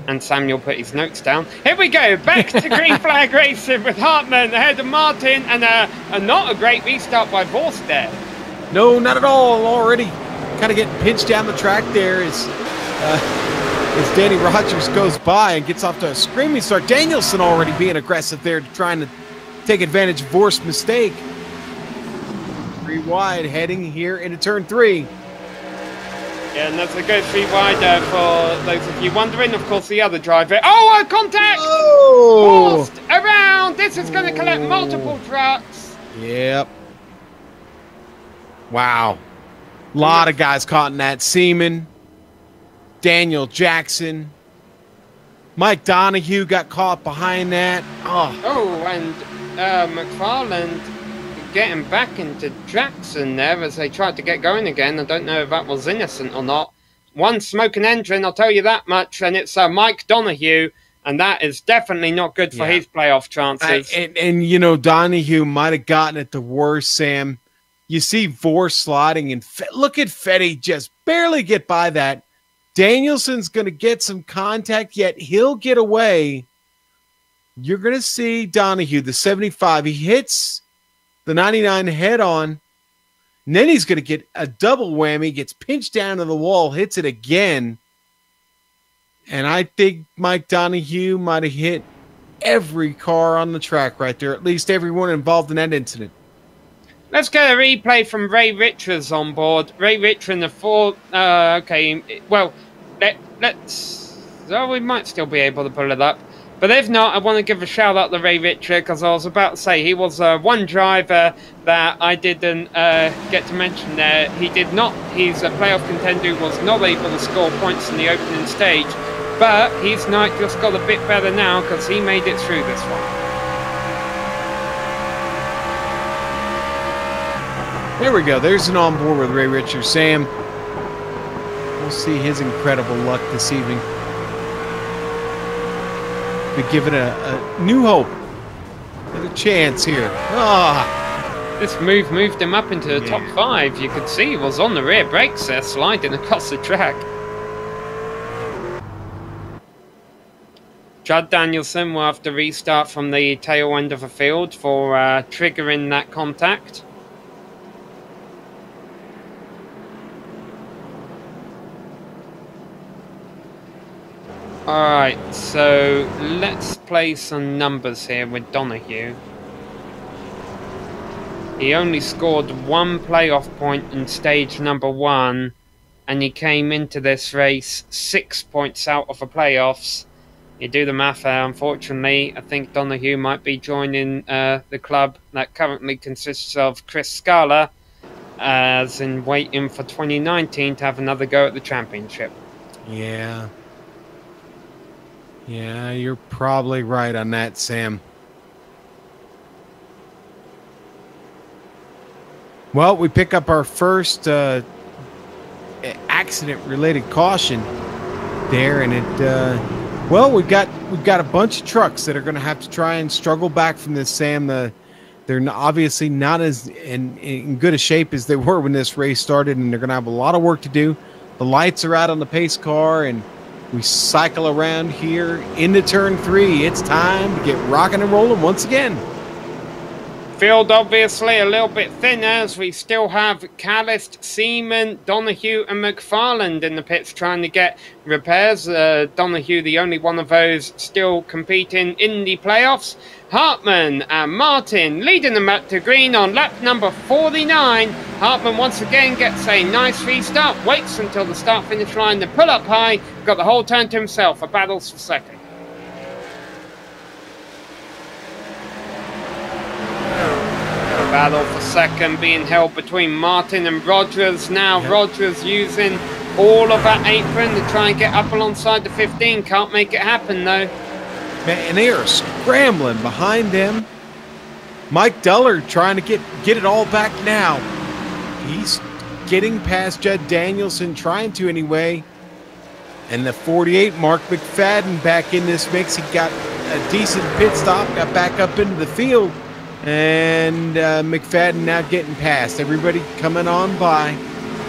S1: and Samuel put his notes down. Here we go, back to green flag racing with Hartman ahead of Martin, and not a great restart by Vorst there.
S2: No, not at all. Already kind of getting pinched down the track there as Danny Rogers goes by and gets off to a screaming start. Danielson already being aggressive there, trying to take advantage of Vorst's mistake. 3 wide heading here into turn 3.
S1: Yeah, and that's a good 3 wide for those of you wondering. Of course, the other driver. Oh, a contact!
S2: Oh!
S1: Forced around! This is going to collect multiple trucks.
S2: Yep. Wow. A lot of guys caught in that. Seaman, Daniel Jackson, Mike Donahue got caught behind that.
S1: Oh, and McFarland getting back into Jackson there as they tried to get going again. I don't know if that was innocent or not. One smoking engine, I'll tell you that much, and it's Mike Donahue, and that is definitely not good for his playoff chances.
S2: And you know, Donahue might have gotten it the worst, Sam. You see Vorst sliding, and look at Fetty just barely get by that. Danielson's going to get some contact, yet he'll get away. You're going to see Donahue, the 75. He hits the 99 head on, and then he's going to get a double whammy, gets pinched down to the wall, hits it again. And I think Mike Donahue might have hit every car on the track right there, at least everyone involved in that incident.
S1: Let's get a replay from Ray Richards on board. Ray Richards in the fourth. Okay, well, let's. Oh, we might still be able to pull it up. But if not, I want to give a shout out to Ray Richards, because I was about to say he was one driver that I didn't get to mention there. He did not. He's a playoff contender who was not able to score points in the opening stage. But his night just got a bit better now because he made it through this one.
S2: There we go. There's an on board with Ray Richards. Sam, we'll see his incredible luck this evening. To give it a new hope, a chance here.
S1: This move moved him up into the top 5. You could see he was on the rear brakes there, sliding across the track. Judd Danielson will have to restart from the tail end of the field for triggering that contact. Alright, so let's play some numbers here with Donahue. He only scored 1 playoff point in stage number 1, and he came into this race 6 points out of the playoffs. You do the math there, unfortunately. I think Donahue might be joining the club that currently consists of Chris Scala, as in waiting for 2019 to have another go at the championship.
S2: Yeah. Yeah, you're probably right on that, Sam. Well, we pick up our first accident-related caution there, and it. Well, we've got a bunch of trucks that are going to have to try and struggle back from this, Sam. They're obviously not as in good a shape as they were when this race started, and they're going to have a lot of work to do. The lights are out on the pace car, and we cycle around here into turn 3. It's time to get rocking and rolling once again.
S1: Field obviously a little bit thinner, as we still have Callist, Seaman, Donahue and McFarland in the pits trying to get repairs. Donahue, the only one of those still competing in the playoffs. Hartman and Martin leading them up to green on lap number 49. Hartman once again gets a nice restart, waits until the start-finish line to pull up high, got the whole turn to himself, and battles for second. Battle for second being held between Martin and Rogers now. Yep. Rogers using all of that apron to try and get up alongside the 15. Can't make it happen though.
S2: Man, and they are scrambling behind them. Mike Dullard trying to get it all back now. He's getting past Judd Danielson, trying to anyway. And the 48, Mark McFadden back in this mix. He got a decent pit stop, got back up into the field. And McFadden now getting past. Everybody coming on by.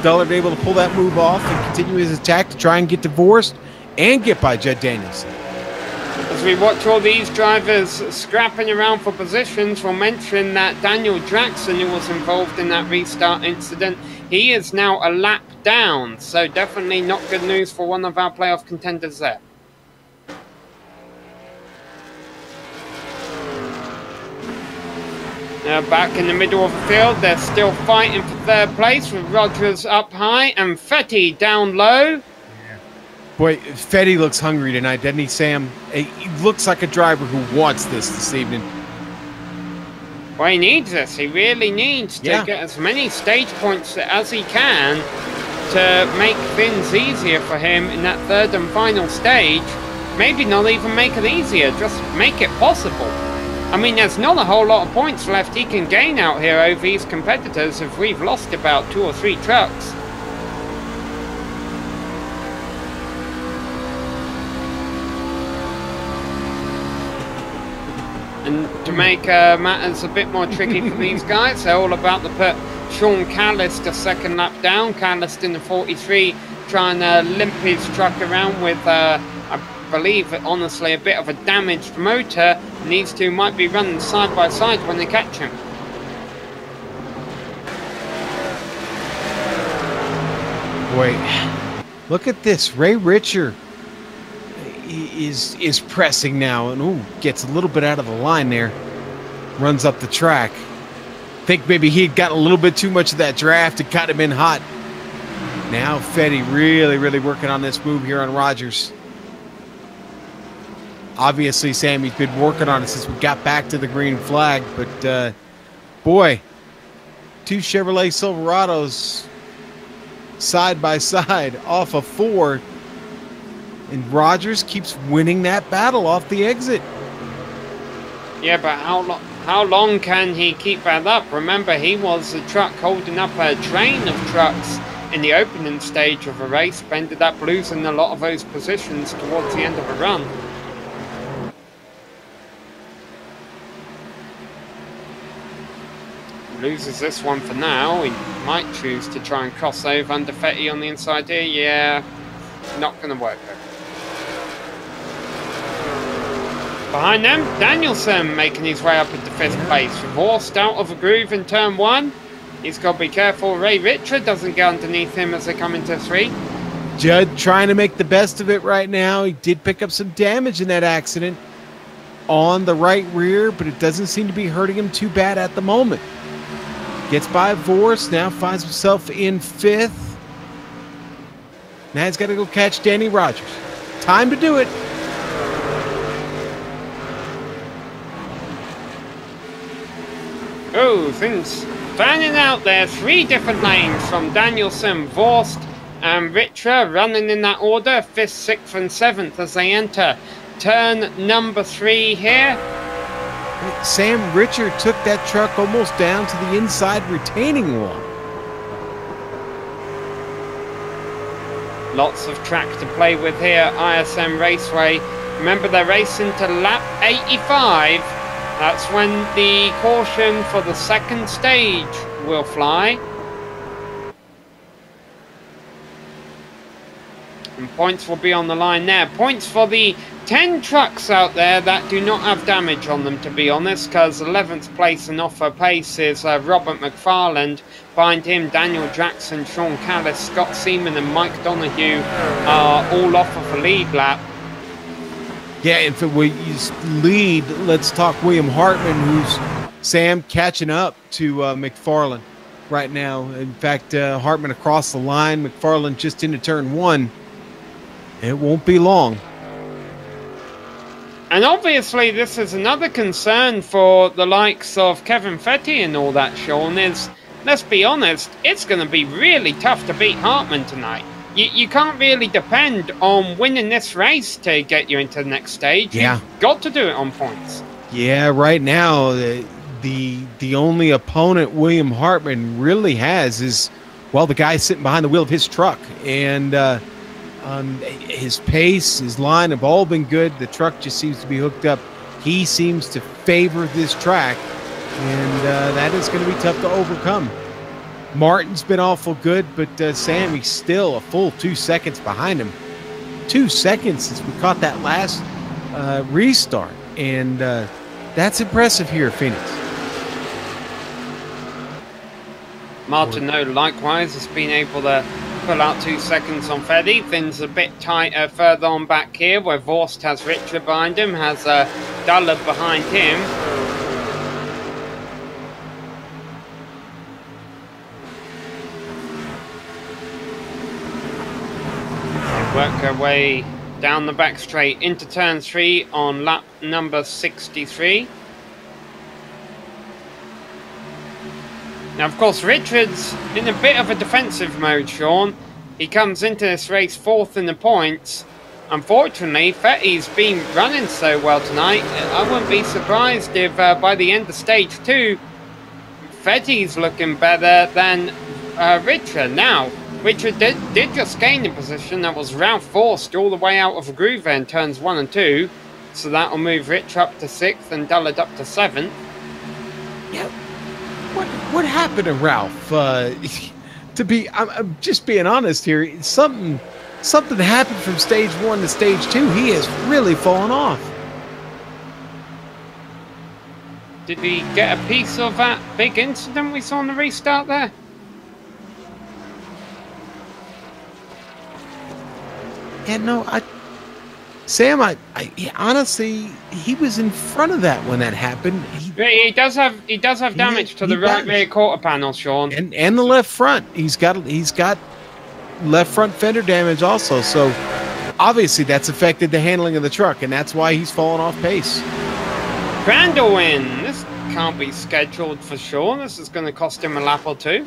S2: Dullard able to pull that move off and continue his attack to try and get divorced and get by Judd Danielson.
S1: As we watch all these drivers scrapping around for positions, we'll mention that Daniel Jackson, who was involved in that restart incident, he is now a lap down. So definitely not good news for one of our playoff contenders there. Back in the middle of the field, they're still fighting for third place with Rogers up high and Fetty down low.
S2: Boy, Fetty looks hungry tonight, doesn't he, Sam? He looks like a driver who wants this evening.
S1: Well, he needs this. He really needs to get as many stage points as he can to make things easier for him in that third and final stage. Maybe not even make it easier, just make it possible. I mean, there's not a whole lot of points left he can gain out here over his competitors if we've lost about 2 or 3 trucks. And to make matters a bit more tricky for these guys, they're all about to put Sean Callis the second lap down. Callis in the 43 trying to limp his truck around with, I believe, honestly, a bit of a damaged motor. And these two might be running side by side when they catch him.
S2: Boy, look at this. Ray Richer is pressing now, and gets a little bit out of the line there. Runs up the track. Think maybe he had got a little bit too much of that draft and got him in hot. Now Fetty really working on this move here on Rogers. Obviously, Sammy's been working on it since we got back to the green flag, but boy, two Chevrolet Silverados side by side off of 4, and Rogers keeps winning that battle off the exit.
S1: Yeah, but how long can he keep that up? Remember, he was the truck holding up a train of trucks in the opening stage of a race, ended up losing a lot of those positions towards the end of a run. Loses this one for now. He might choose to try and cross over under Fetty on the inside here. Yeah, not going to work though. Behind them, Danielson making his way up into 5th place. Vorst out of a groove in turn 1. He's got to be careful Ray Richard doesn't get underneath him as they come into 3.
S2: Judd trying to make the best of it right now. He did pick up some damage in that accident on the right rear, but it doesn't seem to be hurting him too bad at the moment. Gets by Vorst, now finds himself in 5th. Now he's got to go catch Danny Rogers. Time to do it.
S1: Oh, things fanning out there. 3 different lanes from Danielson, Vorst and Richer running in that order. 5th, 6th and 7th as they enter turn number 3 here.
S2: Sam Richer took that truck almost down to the inside retaining wall.
S1: Lots of track to play with here, ISM Raceway. Remember, they're racing to lap 85. That's when the caution for the second stage will fly. And points will be on the line there. Points for the 10 trucks out there that do not have damage on them, to be honest, because 11th place and off her pace is Robert McFarland. Behind him, Daniel Jackson, Sean Callis, Scott Seaman and Mike Donoghue are all off of a lead lap.
S2: Yeah, if we lead, let's talk William Hartman, who's Sam catching up to McFarland right now. In fact, Hartman across the line, McFarland just into turn 1. It won't be long.
S1: And obviously this is another concern for the likes of Kevin Fetty and all that, Sean, is, let's be honest, it's going to be really tough to beat Hartman tonight. You can't really depend on winning this race to get you into the next stage.
S2: Yeah.
S1: You've got to do it on points.
S2: Yeah, right now, the only opponent William Hartman really has is, well, the guy sitting behind the wheel of his truck. And his pace, his line have all been good. The truck just seems to be hooked up. He seems to favor this track, and that is going to be tough to overcome. Martin's been awful good, but Sammy's still a full 2 seconds behind him. 2 seconds since we caught that last restart, and that's impressive here at Phoenix.
S1: Martineau likewise has been able to pull out 2 seconds on Fetty. Things a bit tighter further on back here, where Vorst has Richard behind him, has Dullard behind him. Work our way down the back straight into turn 3 on lap number 63. Now, of course, Richards in a bit of a defensive mode, Sean. He comes into this race 4th in the points. Unfortunately, Fetty's been running so well tonight. I wouldn't be surprised if by the end of stage 2, Fetty's looking better than Richard. Now, Richard did just gain a position that was Ralph forced all the way out of a groove in turns 1 and 2. So that'll move Rich up to 6th and Dullard up to 7th.
S2: Yep. What happened to Ralph? I'm just being honest here. Something happened from stage 1 to stage 2. He has really fallen off.
S1: Did he get a piece of that big incident we saw in the restart there?
S2: Yeah, no, Sam, honestly, he was in front of that when that happened.
S1: He does have damage to the right rear quarter panel, Sean,
S2: and the left front. He's got left front fender damage also. So obviously that's affected the handling of the truck, and that's why he's fallen off pace.
S1: Crandall win. This can't be scheduled for Sean. This is going to cost him a lap or two.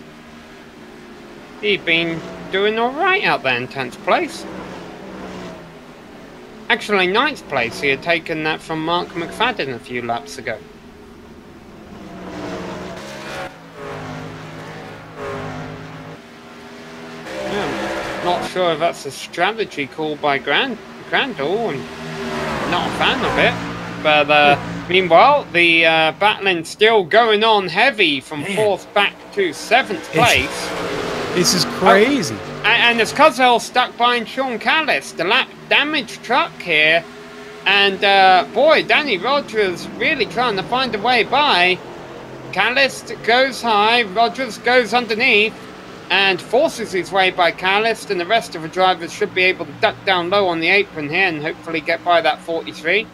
S1: He'd been doing all right out there in 10th place. Actually, 9th place. He had taken that from Mark McFadden a few laps ago. Yeah, not sure if that's a strategy call by Crandall, and not a fan of it. But meanwhile, the battling still going on heavy from 4th back to 7th place.
S2: This is crazy.
S1: And it's Cuzzel stuck behind Sean Callis, the lap damaged truck here. And boy, Danny Rogers really trying to find a way by. Callis goes high, Rogers goes underneath and forces his way by Callis, and the rest of the drivers should be able to duck down low on the apron here and hopefully get by that 43.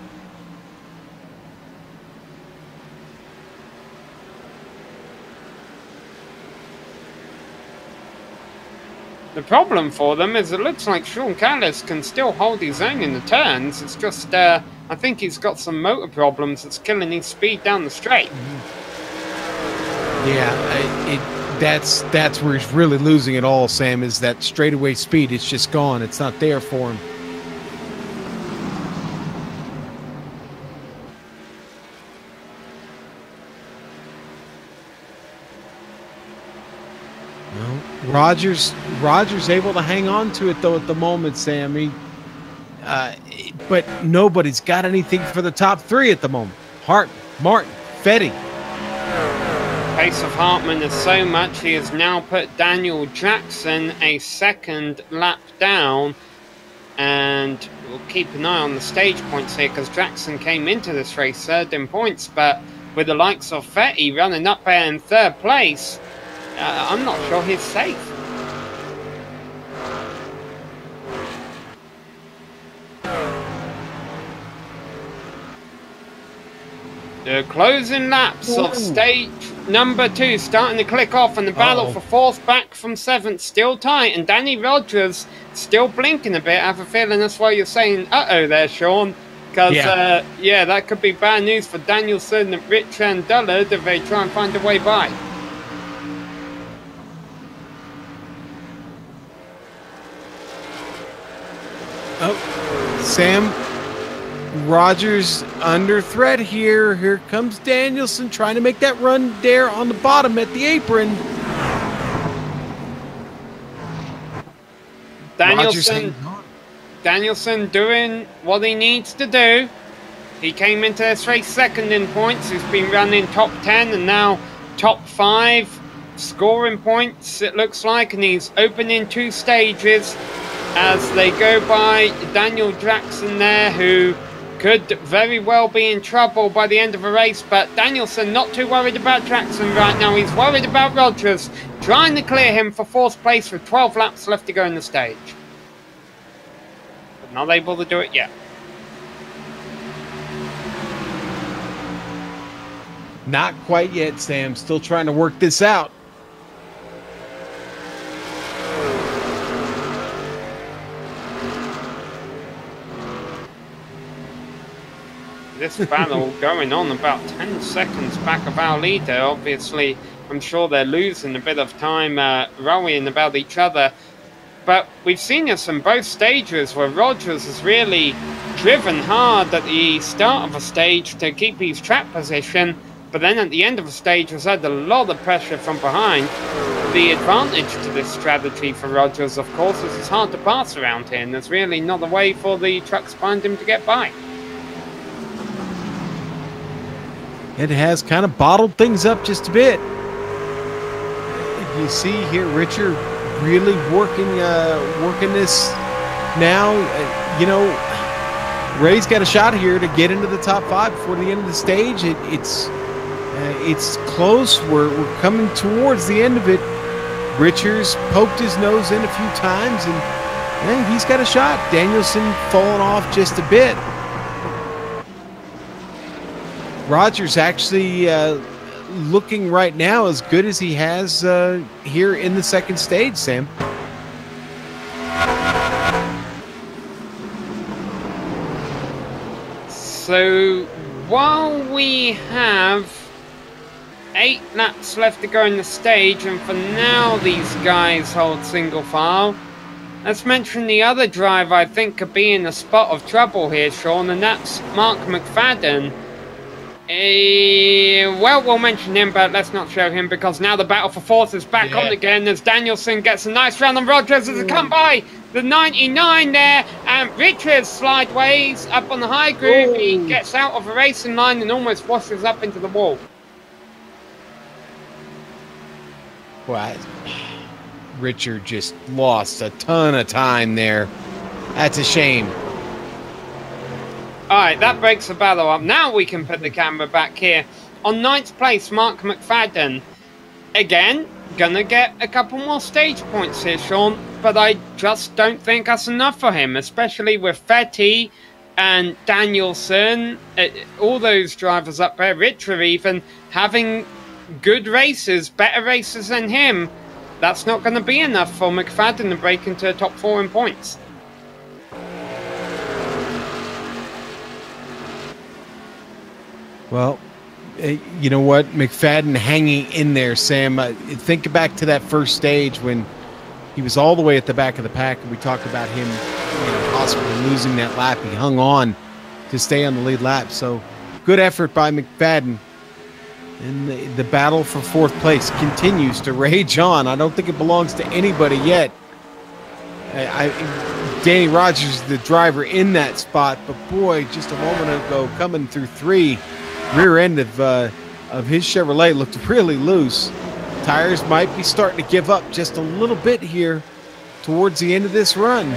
S1: The problem for them is it looks like Sean Callis can still hold his own in the turns. It's just, I think he's got some motor problems that's killing his speed down the straight.
S2: Yeah, that's where he's really losing it all, Sam, is that straightaway speed. It's just gone. It's not there for him. Rogers able to hang on to it though at the moment, Sammy. But nobody's got anything for the top 3 at the moment. Hart, Martin, Fetty.
S1: Pace of Hartman is so much he has now put Daniel Jackson a 2nd lap down, and we'll keep an eye on the stage points here because Jackson came into this race 3rd in points, but with the likes of Fetty running up there in 3rd place, I'm not sure he's safe. The closing laps of stage number 2 starting to click off, and the battle for 4th back from 7th still tight, and Danny Rogers still blinking a bit. I have a feeling that's why you're saying uh-oh there, Sean, because yeah, that could be bad news for Danielson, Rich and Dullard if they try and find a way by.
S2: Sam, Rogers under threat here. Here comes Danielson trying to make that run there on the bottom at the apron.
S1: Danielson doing what he needs to do. He came into this race 2nd in points. He's been running top 10 and now top 5 scoring points, it looks like, and he's opening 2 stages as they go by Daniel Jackson there, who could very well be in trouble by the end of the race. But Danielson not too worried about Jackson right now. He's worried about Rogers, trying to clear him for 4th place with 12 laps left to go in the stage. But not able to do it yet.
S2: Not quite yet, Sam. Still trying to work this out.
S1: This battle going on about 10 seconds back of our leader. Obviously, I'm sure they're losing a bit of time rallying about each other. But we've seen this in both stages where Rogers has really driven hard at the start of a stage to keep his track position, but then at the end of a stage has had a lot of pressure from behind. The advantage to this strategy for Rogers, of course, is it's hard to pass around here, and there's really not a way for the trucks behind him to get by.
S2: It has kind of bottled things up just a bit. you see here, Richard really working this now. You know, Ray's got a shot here to get into the top 5 before the end of the stage. It's close. We're coming towards the end of it. Richards poked his nose in a few times, and he's got a shot. Danielson falling off just a bit. Rogers actually looking right now as good as he has here in the second stage, Sam.
S1: So while we have 8 laps left to go in the stage, and for now these guys hold single file, let's mention the other driver I think could be in a spot of trouble here, Sean, and that's Mark McFadden. Well, we'll mention him, but let's not show him, because now the battle for fourth is back on again as Danielson gets a nice round on Rogers as they come by the 99 there, and Richards slideways up on the high groove. He gets out of a racing line and almost washes up into the wall.
S2: Well, Richard just lost a ton of time there. That's a shame.
S1: Alright, that breaks the battle up. Now we can put the camera back here. On 9th place, Mark McFadden. Again, gonna get a couple more stage points here, Sean, but I just don't think that's enough for him, especially with Fetty and Danielson, all those drivers up there, Richard even, having good races, better races than him. That's not going to be enough for McFadden to break into the top 4 in points.
S2: Well, you know what? McFadden hanging in there, Sam. Think back to that first stage when he was all the way at the back of the pack, and we talked about him possibly losing that lap. He hung on to stay on the lead lap. So good effort by McFadden. And the battle for 4th place continues to rage on. I don't think it belongs to anybody yet. Danny Rogers is the driver in that spot, but boy, just a moment ago, coming through 3, rear end of his Chevrolet looked really loose. Tires might be starting to give up just a little bit here towards the end of this run.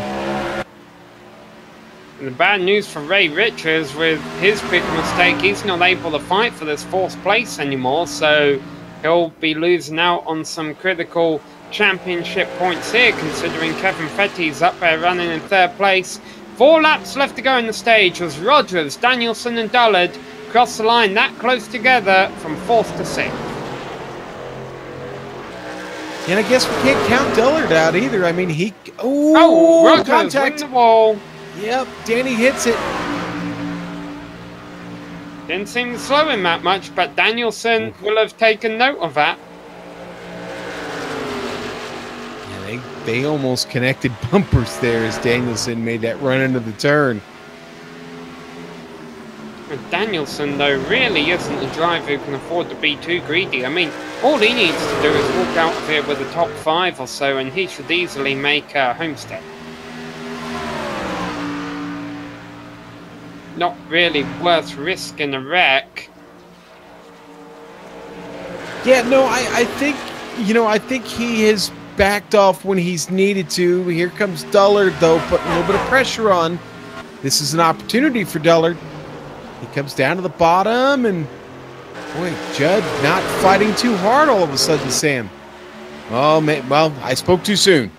S1: And the bad news for Ray Richards, with his big mistake, he's not able to fight for this 4th place anymore, so he'll be losing out on some critical championship points here, considering Kevin Fetty's up there running in 3rd place. 4 laps left to go in the stage as Rogers, Danielson and Dullard cross the line that close together from 4th to 6th.
S2: And I guess we can't count Dullard out either. I mean,
S1: Rogers
S2: contact
S1: the wall.
S2: Yep, Danny hits it.
S1: Didn't seem to slow him that much, but Danielson will have taken note of that.
S2: Yeah, they almost connected bumpers there as Danielson made that run into the turn.
S1: Danielson, though, really isn't a driver who can afford to be too greedy. I mean, all he needs to do is walk out of here with a top 5 or so, and he should easily make Homestead. Not really worth risking a wreck.
S2: Yeah, no, I think, I think he has backed off when he's needed to. Here comes Dullard, though, putting a little bit of pressure on. This is an opportunity for Dullard. He comes down to the bottom, and boy, Judd not fighting too hard all of a sudden, Sam. Oh, man, well, I spoke too soon.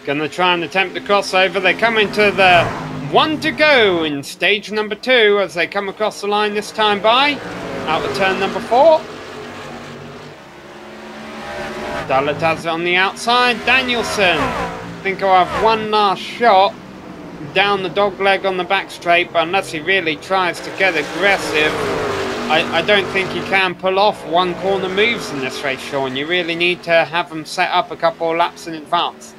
S1: Gonna try and attempt the crossover. They come into the 1 to go in stage number 2 as they come across the line this time by. Out of turn number 4. Dullard has it on the outside. Danielson, I think he'll have one last shot down the dog leg on the back straight, but unless he really tries to get aggressive, I don't think he can pull off one corner moves in this race, Sean. You really need to have them set up a couple of laps in advance.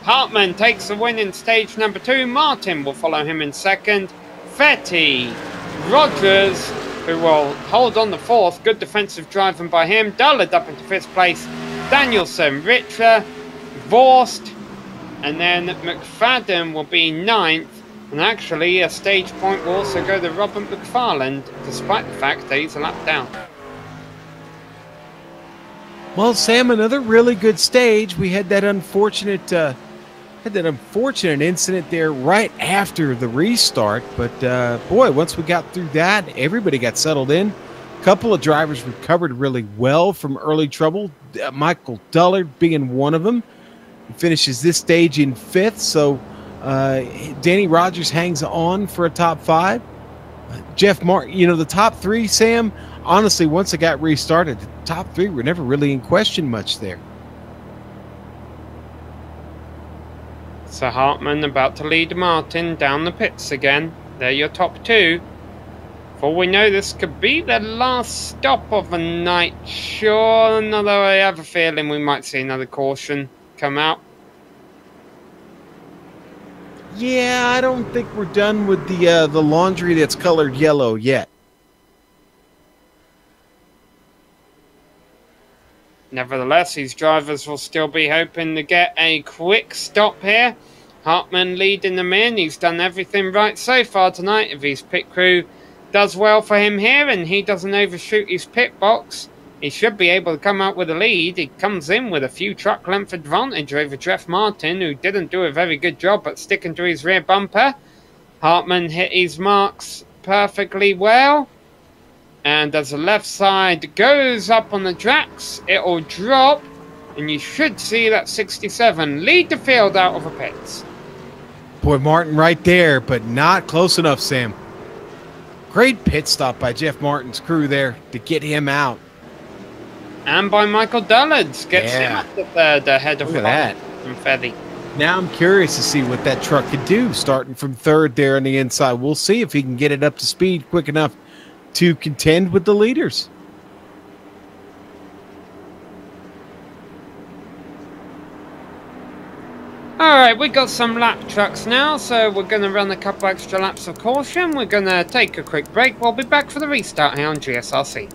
S1: Hartman takes the win in stage number 2. Martin will follow him in 2nd. Fetty, Rogers, who will hold on the 4th. Good defensive driving by him. Dullard up into 5th place. Danielson, Richter, Vorst, and then McFadden will be 9th. And actually, a stage point will also go to Robert McFarland, despite the fact that he's a lap down.
S2: Well, Sam, another really good stage. We had that unfortunate incident there right after the restart. But boy, once we got through that, everybody got settled in. A couple of drivers recovered really well from early trouble. Michael Dullard being one of them. He finishes this stage in 5th. So Danny Rogers hangs on for a top 5. Jeff Martin, the top 3, Sam. Honestly, once it got restarted, the top 3 were never really in question much there.
S1: So Hartman about to lead Martin down the pits again. They're your top 2. For we know, this could be the last stop of the night. Sure, although I have a feeling we might see another caution come out.
S2: Yeah, I don't think we're done with the laundry that's colored yellow yet.
S1: Nevertheless, these drivers will still be hoping to get a quick stop here. Hartman leading them in. He's done everything right so far tonight. If his pit crew does well for him here and he doesn't overshoot his pit box, he should be able to come out with a lead. He comes in with a few truck length advantage over Jeff Martin, who didn't do a very good job at sticking to his rear bumper. Hartman hit his marks perfectly well. And as the left side goes up on the tracks, it'll drop, and you should see that 67 lead the field out of the pits.
S2: Boy, Martin right there, but not close enough, Sam. Great pit stop by Jeff Martin's crew there to get him out.
S1: And by Michael Dullards, gets him up the 3rd ahead of that and Fetty.
S2: Now I'm curious to see what that truck can do, starting from 3rd there on the inside. We'll see if he can get it up to speed quick enough to contend with the leaders.
S1: Alright, we got some lap trucks now, so we're going to run a couple extra laps of caution. We're going to take a quick break. We'll be back for the restart here on GSRC.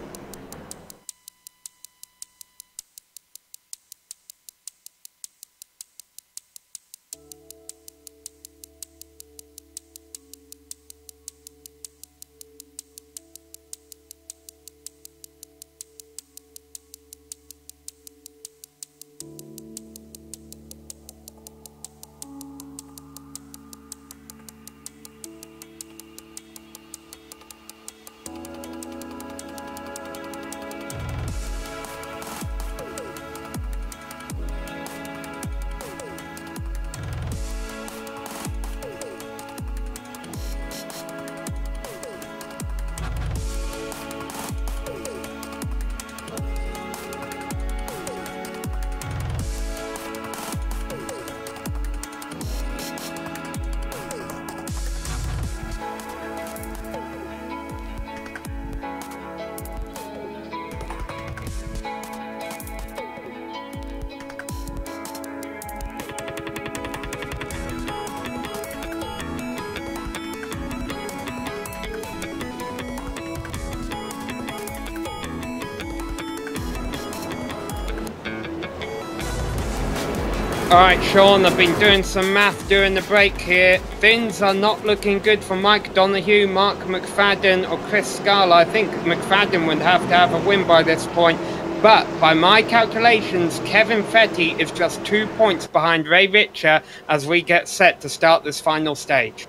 S1: Alright, Sean, I've been doing some math during the break here. Things are not looking good for Mike Donoghue, Mark McFadden or Chris Scala. I think McFadden would have to have a win by this point. But by my calculations, Kevin Fetty is just 2 points behind Ray Richer as we get set to start this final stage.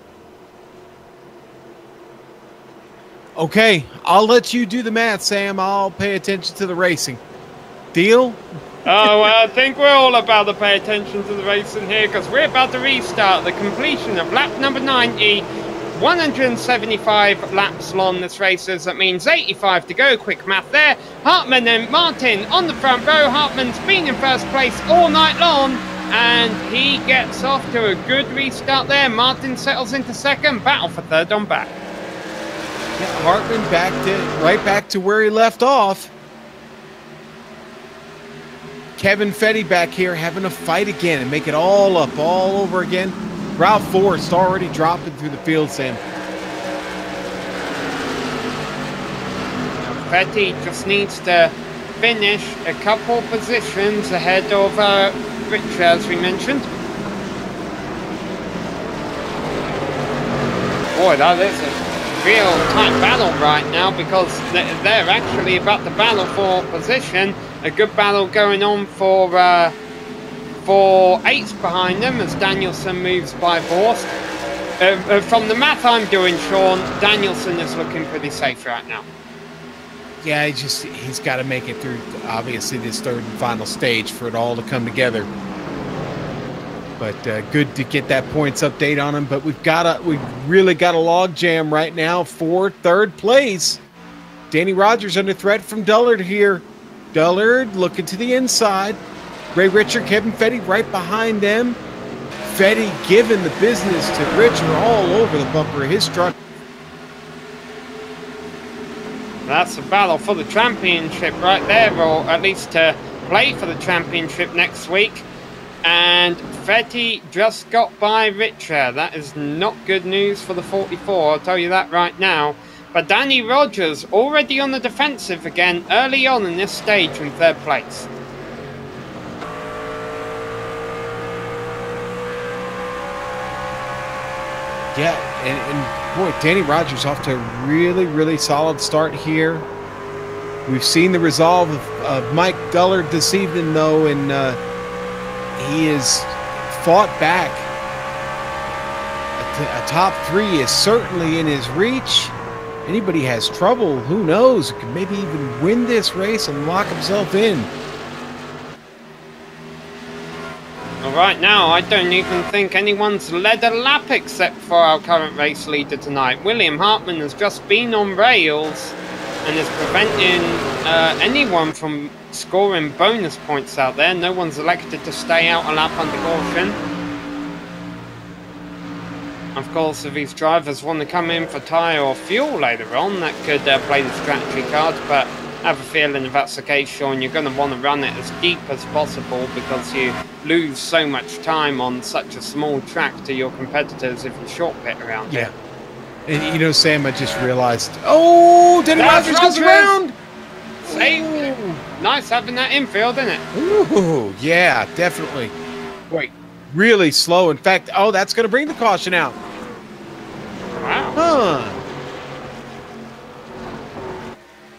S2: Okay, I'll let you do the math, Sam. I'll pay attention to the racing. Deal?
S1: Oh, well, I think we're all about to pay attention to the racing here because we're about to restart the completion of lap number 90. 175 laps long this race is. That means 85 to go. Quick math there. Hartman and Martin on the front row. Hartman's been in first place all night long and he gets off to a good restart there. Martin settles into second. Battle for third on back.
S2: Yeah, Hartman right back to where he left off. Kevin Fetty back here having a fight again and make it all up all over again. Ralph Forrest already dropping through the field, Sam.
S1: Fetty just needs to finish a couple positions ahead of Richer, as we mentioned. Boy, that is a real tight battle right now because they're actually about to battle for position. A good battle going on for 8th behind them as Danielson moves by Vorst. From the math I'm doing, Sean, Danielson is looking pretty safe right now.
S2: Yeah, he's got to make it through, obviously, this third and final stage for it all to come together. But good to get that points update on him. But we've really got a log jam right now for third place. Danny Rogers under threat from Dullard here. Dullard looking to the inside. Ray Richard, Kevin Fetty right behind them. Fetty giving the business to Richard all over the bumper of his truck.
S1: That's a battle for the championship right there, or at least to play for the championship next week. And Fetty just got by Richard. That is not good news for the 44, I'll tell you that right now. But Danny Rogers already on the defensive again early on in this stage in third place.
S2: Yeah, and boy, Danny Rogers off to a really, really solid start here. We've seen the resolve of Mike Dullard this evening, though, and he has fought back. A top 3 is certainly in his reach. Anybody has trouble, who knows, could maybe even win this race and lock himself in.
S1: Well, right now, I don't even think anyone's led a lap except for our current race leader tonight. William Hartman has just been on rails and is preventing anyone from scoring bonus points out there. No one's elected to stay out a lap under caution. Of course, if these drivers want to come in for tyre or fuel later on, that could play the strategy card, but I have a feeling if that's the case, Sean, you're going to want to run it as deep as possible because you lose so much time on such a small track to your competitors if you short pit around here.
S2: And you know, Sam, I just realized, oh, Danny Rogers goes around!
S1: Safe. Nice having that infield, isn't it?
S2: Ooh, yeah, definitely. Wait, really slow. In fact, oh, that's going to bring the caution out.
S1: Wow.
S2: Huh.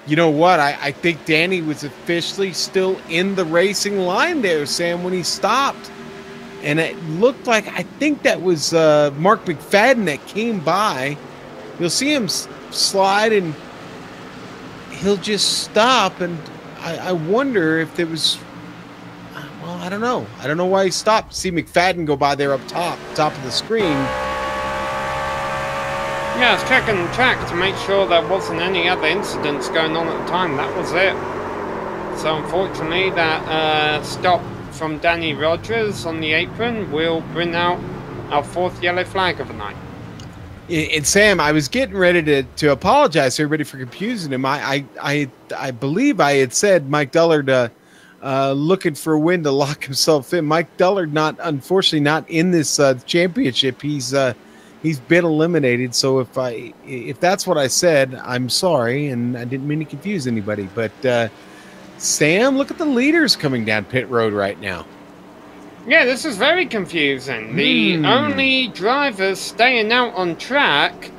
S2: You know what? I think Danny was officially still in the racing line there, Sam, when he stopped. And it looked like, I think that was Mark McFadden that came by. You'll see him slide and he'll just stop. And I wonder if there was, well, I don't know. I don't know why he stopped. See McFadden go by there up top of the screen.
S1: Yeah, I was checking the track to make sure there wasn't any other incidents going on at the time. That was it. So unfortunately, that stop from Danny Rogers on the apron will bring out our 4th yellow flag of the night.
S2: And Sam, I was getting ready to apologize to everybody for confusing him. I believe I had said Mike Dullard looking for a win to lock himself in. Mike Dullard unfortunately not in this championship. He's been eliminated, so if that's what I said, I'm sorry, and I didn't mean to confuse anybody. But Sam, look at the leaders coming down pit road right now.
S1: Yeah, this is very confusing. The only drivers staying out on track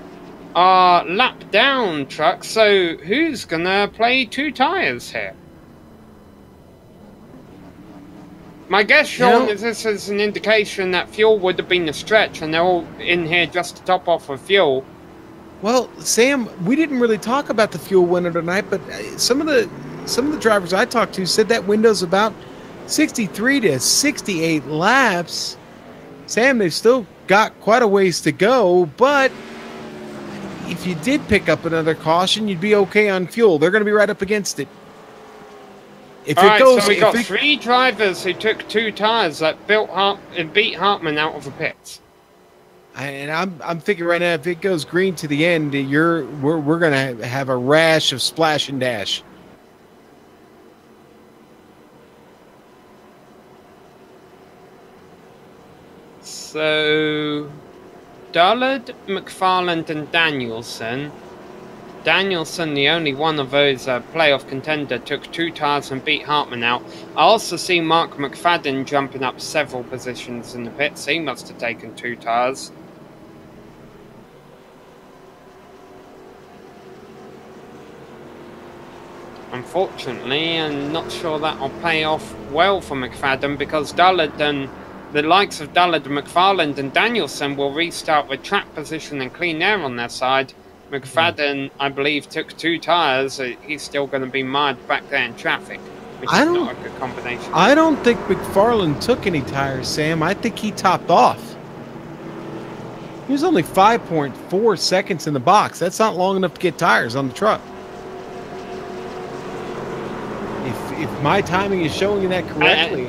S1: are lap down trucks, so who's gonna play 2 tires here? My guess, Sean, is this is an indication that fuel would have been a stretch and they're all in here just to top off with fuel.
S2: Well, Sam, we didn't really talk about the fuel window tonight, but some of the drivers I talked to said that window's about 63 to 68 laps. Sam, they've still got quite a ways to go, but if you did pick up another caution, you'd be okay on fuel. They're going to be right up against it.
S1: So we got 3 drivers who took 2 tires that beat Hartman out of the pits.
S2: And I'm thinking right now, if it goes green to the end, we're going to have a rash of splash and dash.
S1: So Dullard, McFarland, and Danielson. Danielson, the only one of those playoff contender, took 2 tires and beat Hartman out. I also see Mark McFadden jumping up several positions in the pits. He must have taken 2 tires. Unfortunately, I'm not sure that'll pay off well for McFadden, because Dullard and the likes of Dullard, McFarland and Danielson will restart with track position and clean air on their side. McFadden, I believe, took 2 tyres. He's still going to be mired back there in traffic, which is not a good combination.
S2: I don't think McFarland took any tires, Sam. I think he topped off. He was only 5.4 seconds in the box. That's not long enough to get tires on the truck. If my timing is showing you that correctly.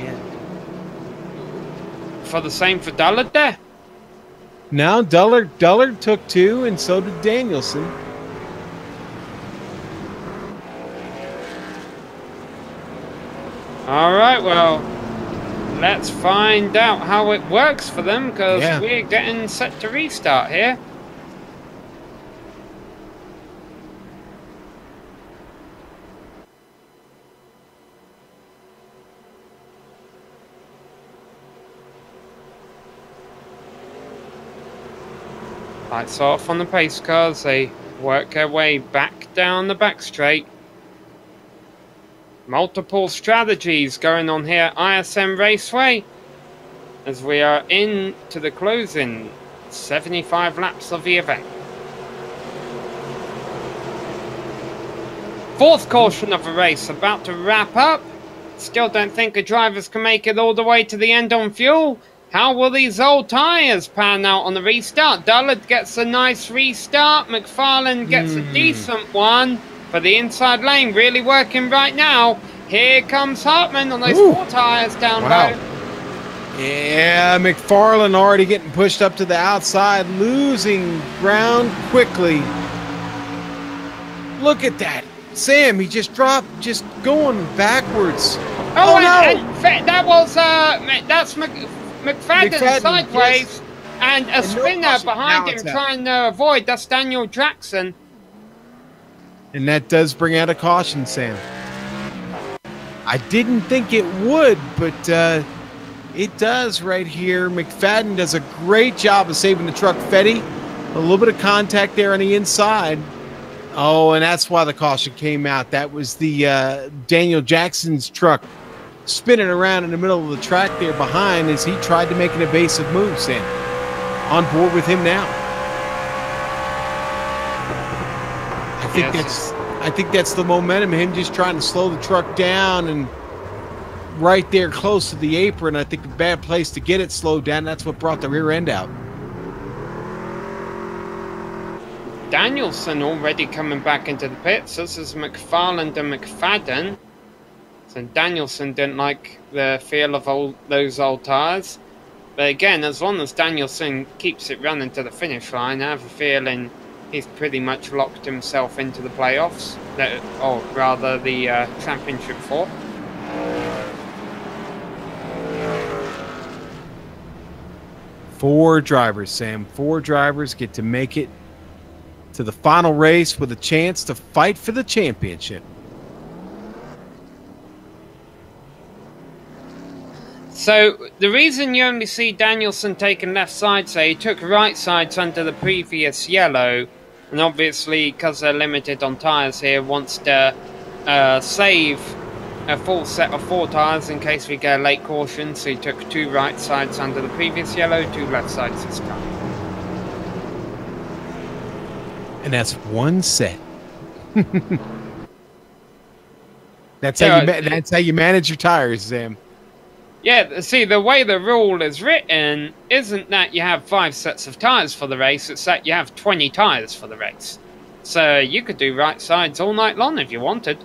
S1: For the same for Dullard there?
S2: Now Dullard took 2, and so did Danielson.
S1: All right, well, let's find out how it works for them, because we're getting set to restart here. Lights off on the pace cars. They work their way back down the back straight. Multiple strategies going on here, ISM Raceway, as we are into the closing 75 laps of the event. 4th caution of the race about to wrap up. Still don't think the drivers can make it all the way to the end on fuel. How will these old tyres pan out on the restart? Dullard gets a nice restart. McFarland gets a decent one for the inside lane. Really working right now. Here comes Hartman on those 4 tyres down low.
S2: Yeah, McFarland already getting pushed up to the outside, losing ground quickly. Look at that. Sam, he just dropped, just going backwards.
S1: Oh, and that was, that's McFadden sideways, and a spinner behind him trying to avoid. That's Daniel Jackson.
S2: And that does bring out a caution, Sam. I didn't think it would, but it does right here. McFadden does a great job of saving the truck. Fetty, a little bit of contact there on the inside. Oh, and that's why the caution came out. That was the Daniel Jackson's truck spinning around in the middle of the track there behind as he tried to make an evasive move, Sam. On board with him now. I think that's the momentum, him just trying to slow the truck down, and right there close to the apron, I think a bad place to get it slowed down. That's what brought the rear end out.
S1: Danielson already coming back into the pits. This is McFarland and McFadden. So Danielson didn't like the feel of those old tyres. But again, as long as Danielson keeps it running to the finish line, I have a feeling he's pretty much locked himself into the playoffs. Or rather, the championship 4.
S2: Four drivers, Sam. 4 drivers get to make it to the final race with a chance to fight for the championship.
S1: So, the reason you only see Danielson taking left sides, he took right sides under the previous yellow, and obviously, because they're limited on tyres here, wants to save a full set of 4 tyres in case we get a late caution, so he took 2 right sides under the previous yellow, 2 left sides this time.
S2: And that's 1 set. That's how you manage your tires, Sam.
S1: Yeah, see, the way the rule is written isn't that you have 5 sets of tyres for the race, it's that you have 20 tyres for the race. So you could do right sides all night long if you wanted.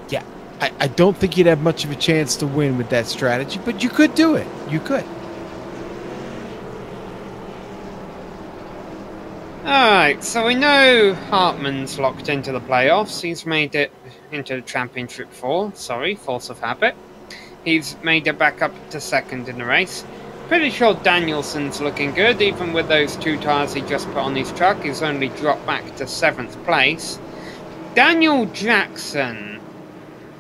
S2: Yeah, I don't think you'd have much of a chance to win with that strategy, but you could do it. You could.
S1: Alright, so we know Hartman's locked into the playoffs. He's made it into the championship 4. Sorry, force of habit. He's made it back up to 2nd in the race. Pretty sure Danielson's looking good, even with those 2 tyres he just put on his truck. He's only dropped back to 7th place. Daniel Jackson,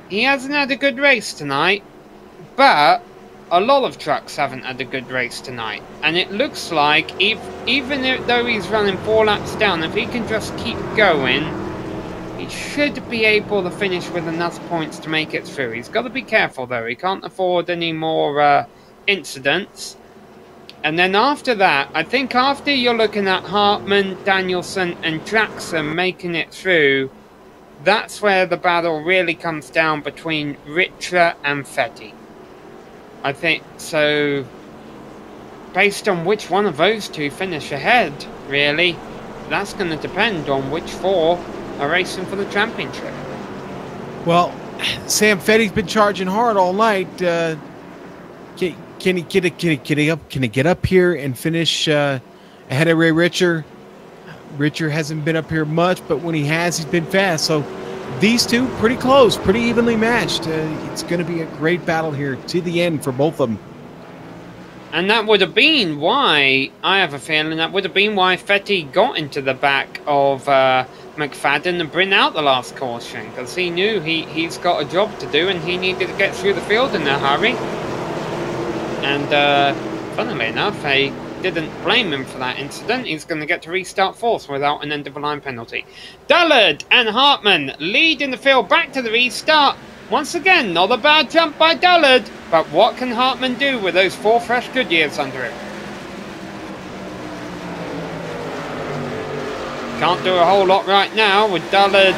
S1: he hasn't had a good race tonight, but a lot of trucks haven't had a good race tonight, and it looks like though he's running 4 laps down, if he can just keep going, he should be able to finish with enough points to make it through. He's got to be careful though, he can't afford any more incidents. And then after that, I think after you're looking at Hartman, Danielson and Jackson making it through, that's where the battle really comes down between Richter and Fetty. I think so. Based on which one of those two finish ahead, really, that's going to depend on which 4 are racing for the championship.
S2: Well, Sam, Fetty's been charging hard all night. Can he get up here and finish ahead of Ray Richter? Richter hasn't been up here much, but when he has, he's been fast. So these two pretty close, pretty evenly matched. It's going to be a great battle here to the end for both of them.
S1: And that would have been why, I have a feeling, that would have been why Fetty got into the back of McFadden and bring out the last caution, because he knew he's got a job to do and he needed to get through the field in a hurry. And funnily enough, they didn't blame him for that incident. He's going to get to restart 4th without an end-of-the-line penalty. Dullard and Hartman lead in the field back to the restart. Once again, not a bad jump by Dullard, but what can Hartman do with those 4 fresh Goodyears under him? Can't do a whole lot right now with Dullard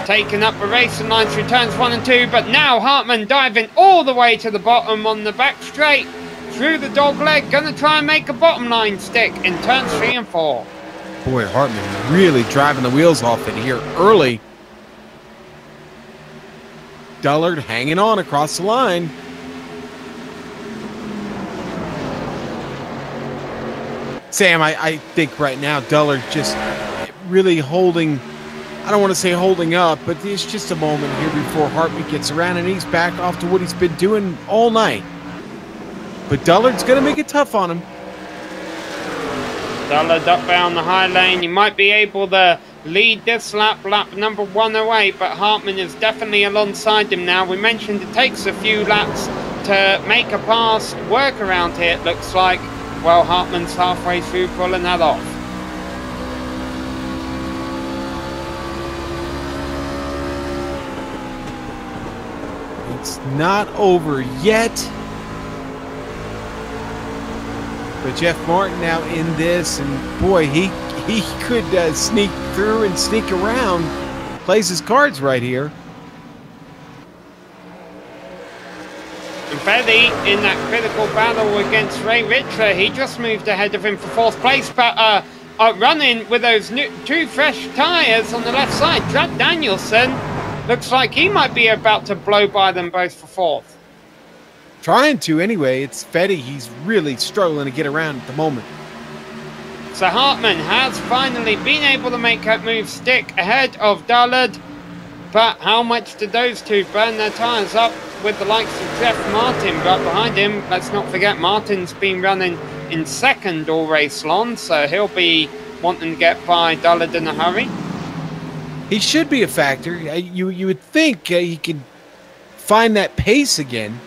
S1: taking up the racing line through turns 1 and 2, but now Hartman diving all the way to the bottom on the back straight through the dog leg, gonna try and make a bottom line stick in turns 3 and 4.
S2: Boy, Hartman really driving the wheels off it here early. Dullard hanging on across the line. Sam, I think right now Dullard just really holding, I don't want to say holding up, but it's just a moment here before Hartman gets around and he's back off to what he's been doing all night. But Dullard's going to make it tough on him.
S1: Dullard up there on the high lane. He might be able to lead this lap number 108, but Hartman is definitely alongside him now. We mentioned it takes a few laps to make a pass. Work around here, it looks like. Well, Hartman's halfway through pulling that off.
S2: It's not over yet. But Jeff Martin now in this, and boy, he could sneak through and sneak around. Plays his cards right here.
S1: And Fetty in that critical battle against Ray Richter, he just moved ahead of him for 4th place, but running with those 2 fresh tyres on the left side. Jack Danielson looks like he might be about to blow by them both for 4th.
S2: Trying to anyway. It's Fetty. He's really struggling to get around at the moment.
S1: So Hartman has finally been able to make that move stick ahead of Dullard. But how much did those two burn their tyres up with the likes of Jeff Martin right behind him? Let's not forget Martin's been running in 2nd all race long, so he'll be wanting to get by Dullard in a hurry.
S2: He should be a factor. You would think he could find that pace again.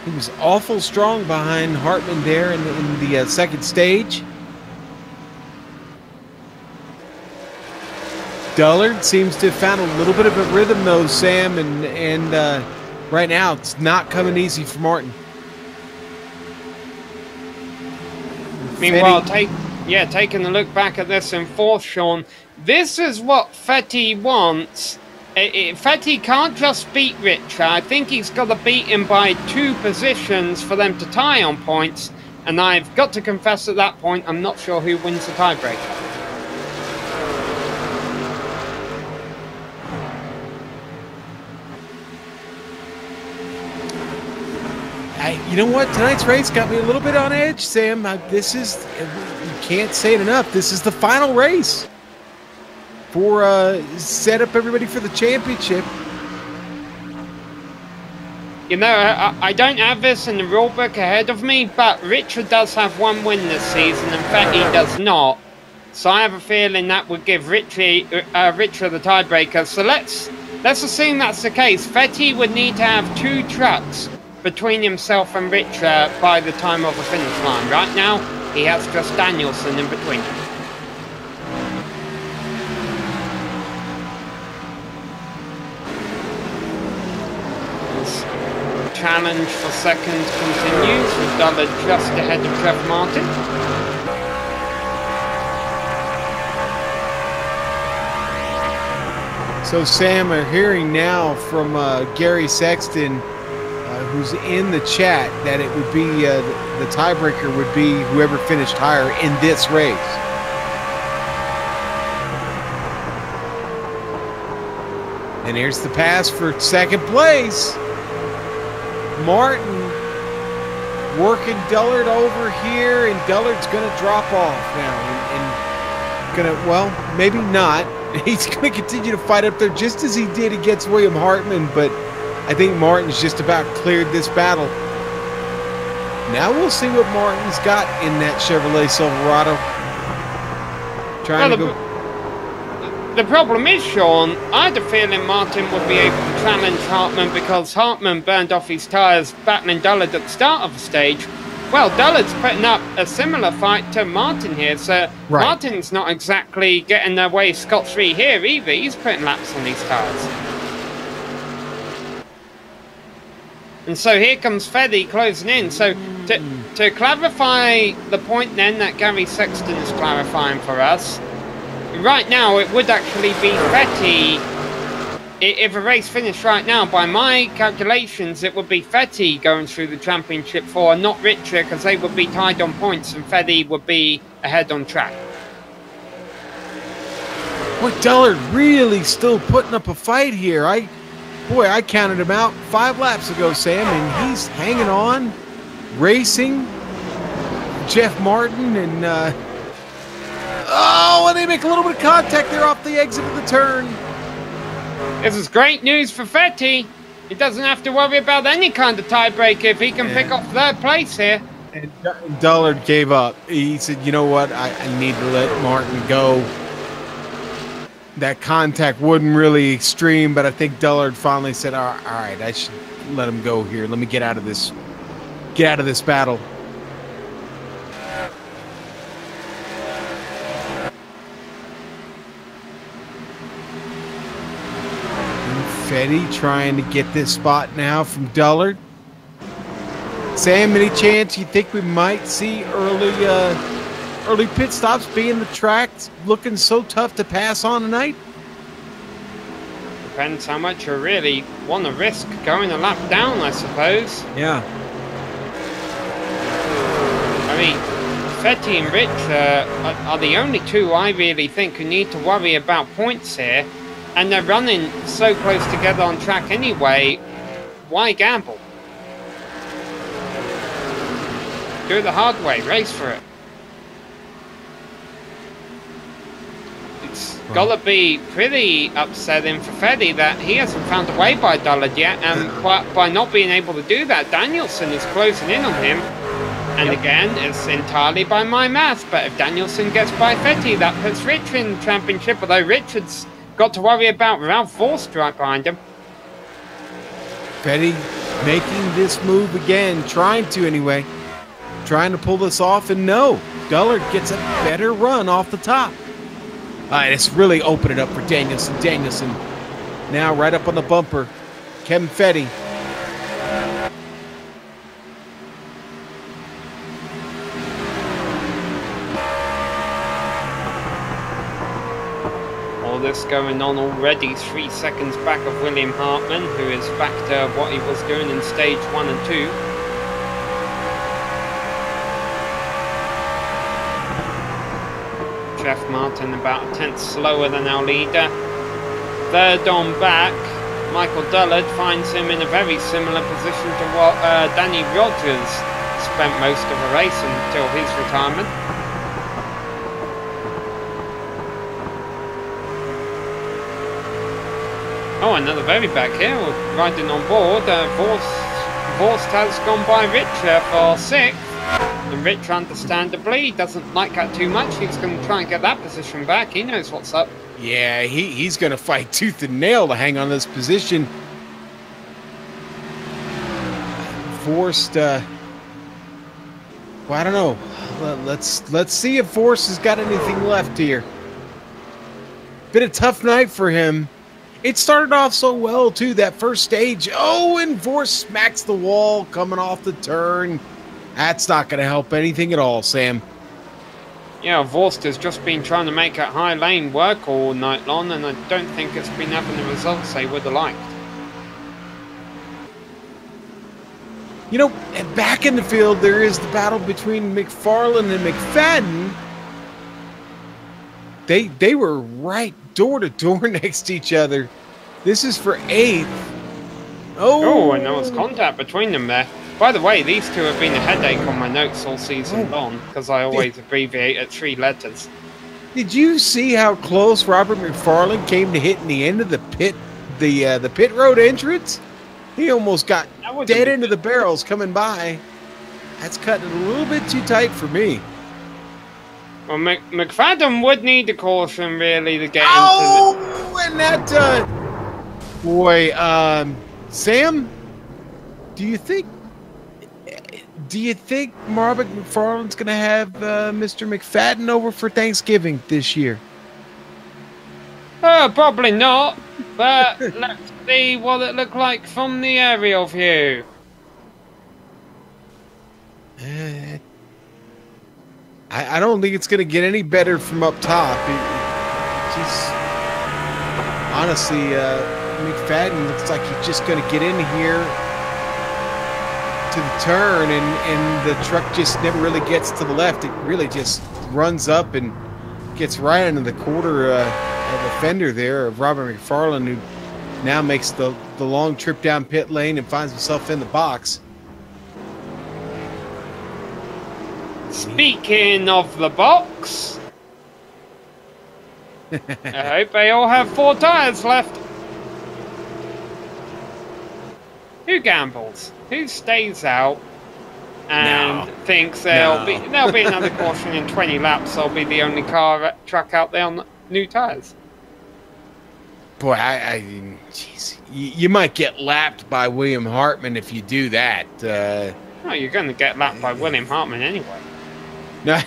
S2: He was awful strong behind Hartman there in the 2nd stage. Dullard seems to have found a little bit of a rhythm though, Sam, and right now it's not coming easy for Martin.
S1: Meanwhile, taking a look back at this in 4th, Sean, this is what Fetty wants. Fetty can't just beat Richter. I think he's got to beat him by 2 positions for them to tie on points. And I've got to confess at that point, I'm not sure who wins the tiebreaker.
S2: You know what? Tonight's race got me a little bit on edge, Sam. This is, you can't say it enough, this is the final race for set up everybody for the championship.
S1: You know, I don't have this in the rulebook ahead of me, but Richard does have 1 win this season and Fetty does not. So I have a feeling that would give Richard the tiebreaker. So let's assume that's the case. Fetty would need to have 2 trucks between himself and Richter by the time of the finish line. Right now, he has just Danielson in between them. This challenge for second continues with Dullard just ahead of Trev Martin.
S2: So, Sam, we're hearing now from Gary Sexton, who's in the chat, that it would be the tiebreaker would be whoever finished higher in this race. And here's the pass for second place. Martin working Dullard over here, and Dullard's going to drop off now. And going to, well, maybe not. He's going to continue to fight up there just as he did against William Hartman, but I think Martin's just about cleared this battle. Now we'll see what Martin's got in that Chevrolet Silverado.
S1: The problem is, Sean, I had a feeling Martin would be able to challenge Hartman because Hartman burned off his tyres battling Dullard at the start of the stage. Well, Dullard's putting up a similar fight to Martin here, so right. Martin's not exactly getting away scot-free here either. He's putting laps on these tyres. And so here comes Fedde closing in. So to clarify the point then that Gary Sexton is clarifying for us, right now it would actually be Fetty. If a race finished right now, by my calculations, it would be Fetty going through the championship for, not Richter, because they would be tied on points and Fetty would be ahead on track.
S2: Boy, Dullard really still putting up a fight here. I counted him out 5 laps ago, Sam, and he's hanging on, racing. Jeff Martin and and they make a little bit of contact there off the exit of the turn.
S1: This is great news for Fetty. He doesn't have to worry about any kind of tiebreaker if he can pick up third place here.
S2: And Dullard gave up. He said, you know what, I need to let Martin go. That contact wasn't really extreme, but I think Dullard finally said, all right, I should let him go here. Let me get out of this battle. Fetty trying to get this spot now from Dullard. Sam, any chance you think we might see early pit stops, being the track's looking so tough to pass on tonight?
S1: Depends how much you really want to risk going a lap down, I suppose.
S2: Yeah.
S1: I mean, Fetty and Rich are the only two I really think who need to worry about points here. And they're running so close together on track anyway. Why gamble? Do it the hard way. Race for it. It's got to be pretty upsetting for Fetty that he hasn't found a way by Dullard yet. And by not being able to do that, Danielson is closing in on him. And again, it's entirely by my math. But if Danielson gets by Fetty, that puts Rich in championship. Although Richard's got to worry about Ralph Forst right behind him.
S2: Fetty making this move again, trying to anyway. Trying to pull this off, and no. Dullard gets a better run off the top. It's really opened it up for Danielson. Danielson now right up on the bumper. Kevin Fetty.
S1: This going on already 3 seconds back of William Hartman, who is back to what he was doing in stage 1 and 2. Jeff Martin about a tenth slower than our leader. Third on back, Michael Dullard finds him in a very similar position to what Danny Rogers spent most of the race until his retirement. Oh, another very back here, riding on board. Forst has gone by Richter for 6th. And Richter, understandably, doesn't like that too much. He's going to try and get that position back. He knows what's up.
S2: Yeah, he's going to fight tooth and nail to hang on this position. Vorst, well, I don't know. Let's see if Vorst has got anything left here. Been a tough night for him. It started off so well, too, that first stage. Oh, and Vorst smacks the wall coming off the turn. That's not going to help anything at all, Sam.
S1: Yeah, Vorst has just been trying to make that high lane work all night long, and I don't think it's been having the results they would have liked.
S2: You know, back in the field, there is the battle between McFarlane and McFadden. They were right door to door next to each other. This is for 8th.
S1: Oh, and there was contact between them there. By the way, these two have been a headache on my notes all season long, because I always abbreviate at 3 letters.
S2: Did you see how close Robert McFarlane came to hitting the end of the pit road entrance? He almost got dead into the barrels coming by. That's cutting it a little bit too tight for me.
S1: Well, McFadden would need a caution, really, to get into
S2: Oh, and that, boy, Sam, do you think Robert McFarlane's going to have Mr. McFadden over for Thanksgiving this year?
S1: Probably not, but let's see what it looked like from the aerial view.
S2: I don't think it's going to get any better from up top. Honestly, McFadden looks like he's just going to get in here to the turn, and the truck just never really gets to the left. It really just runs up and gets right into the quarter of the fender there of Robert McFarlane, who now makes the long trip down pit lane and finds himself in the box.
S1: Speaking of the box, I hope they all have 4 tyres left. Who gambles? Who stays out and thinks there'll be another caution in 20 laps? I'll be the only truck out there on new tyres.
S2: Boy, jeez, you might get lapped by William Hartman if you do that.
S1: Oh, you're going to get lapped by William Hartman anyway.
S2: No,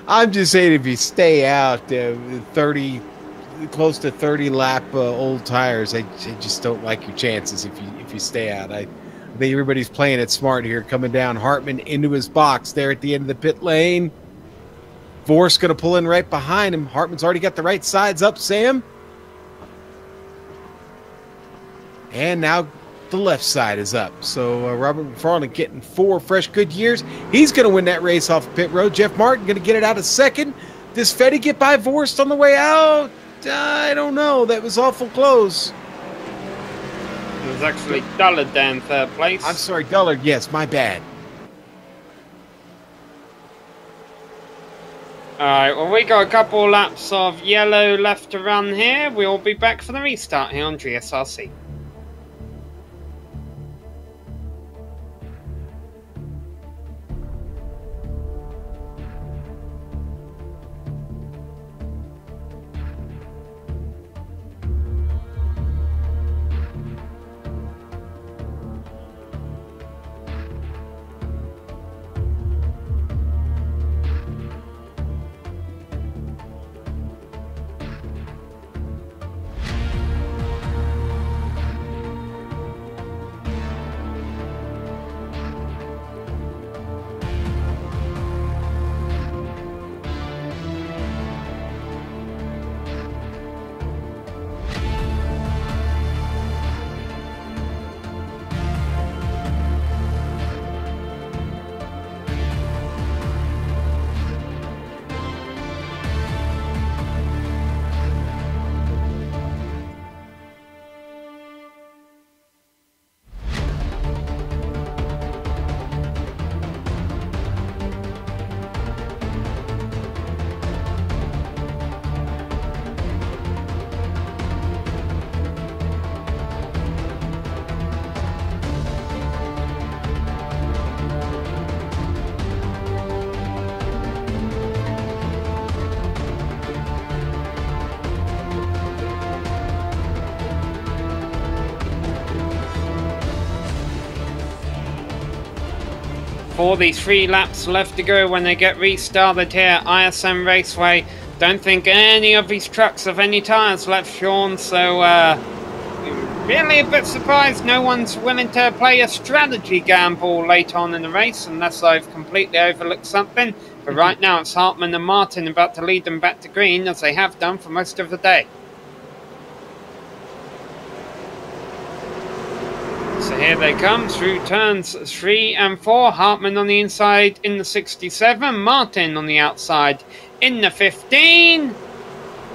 S2: I'm just saying if you stay out 30, close to 30 lap old tires, I just don't like your chances if you stay out. I think everybody's playing it smart here, coming down. Hartman into his box there at the end of the pit lane. Vorst going to pull in right behind him. Hartman's already got the right sides up, Sam. And now the left side is up. So Robert McFarlane getting 4 fresh good years. He's going to win that race off pit road. Jeff Martin going to get it out of second. Does Fetty get by Vorst on the way out? I don't know. That was awful close.
S1: It was actually Dullard down 3rd place.
S2: I'm sorry, Dullard. Yes, my bad.
S1: Alright, well, we got a couple laps of yellow left to run here. We'll be back for the restart here on GSRC. 43 laps left to go when they get restarted here at ISM Raceway. Don't think any of these trucks have any tyres left, Sean, so really a bit surprised no one's willing to play a strategy gamble late on in the race, unless I've completely overlooked something. But right now it's Hartman and Martin about to lead them back to green, as they have done for most of the day. So here they come through turns 3 and 4. Hartman on the inside in the 67. Martin on the outside in the 15.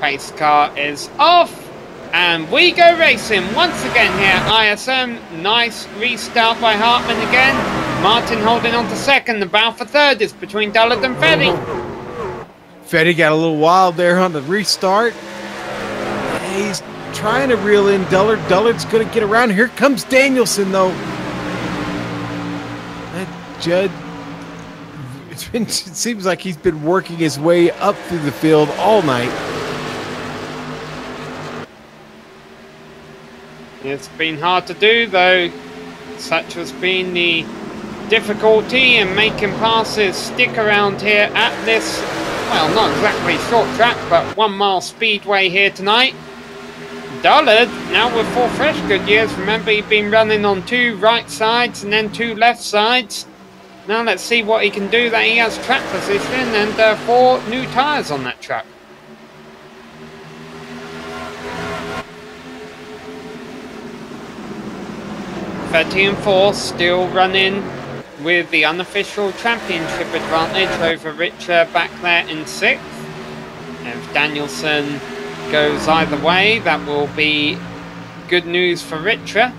S1: Pace car is off. And we go racing once again here at ISM. Nice restart by Hartman again. Martin holding on to second. The battle for third is between Dullard and Fetty.
S2: Fetty got a little wild there on the restart. He's trying to reel in Dullard. Dullard's going to get around. Here comes Danielson, though. That Judd, it seems like he's been working his way up through the field all night.
S1: It's been hard to do, though. Such has been the difficulty in making passes stick around here at this, well, not exactly short track, but 1 mile speedway here tonight. Dullard, now with 4 fresh good years. Remember, he'd been running on 2 right sides and then 2 left sides. Now let's see what he can do. That he has track position and 4 new tyres on that track. Fetty and Force still running with the unofficial championship advantage over Richer back there in 6th. If Danielson goes either way, that will be good news for Richer.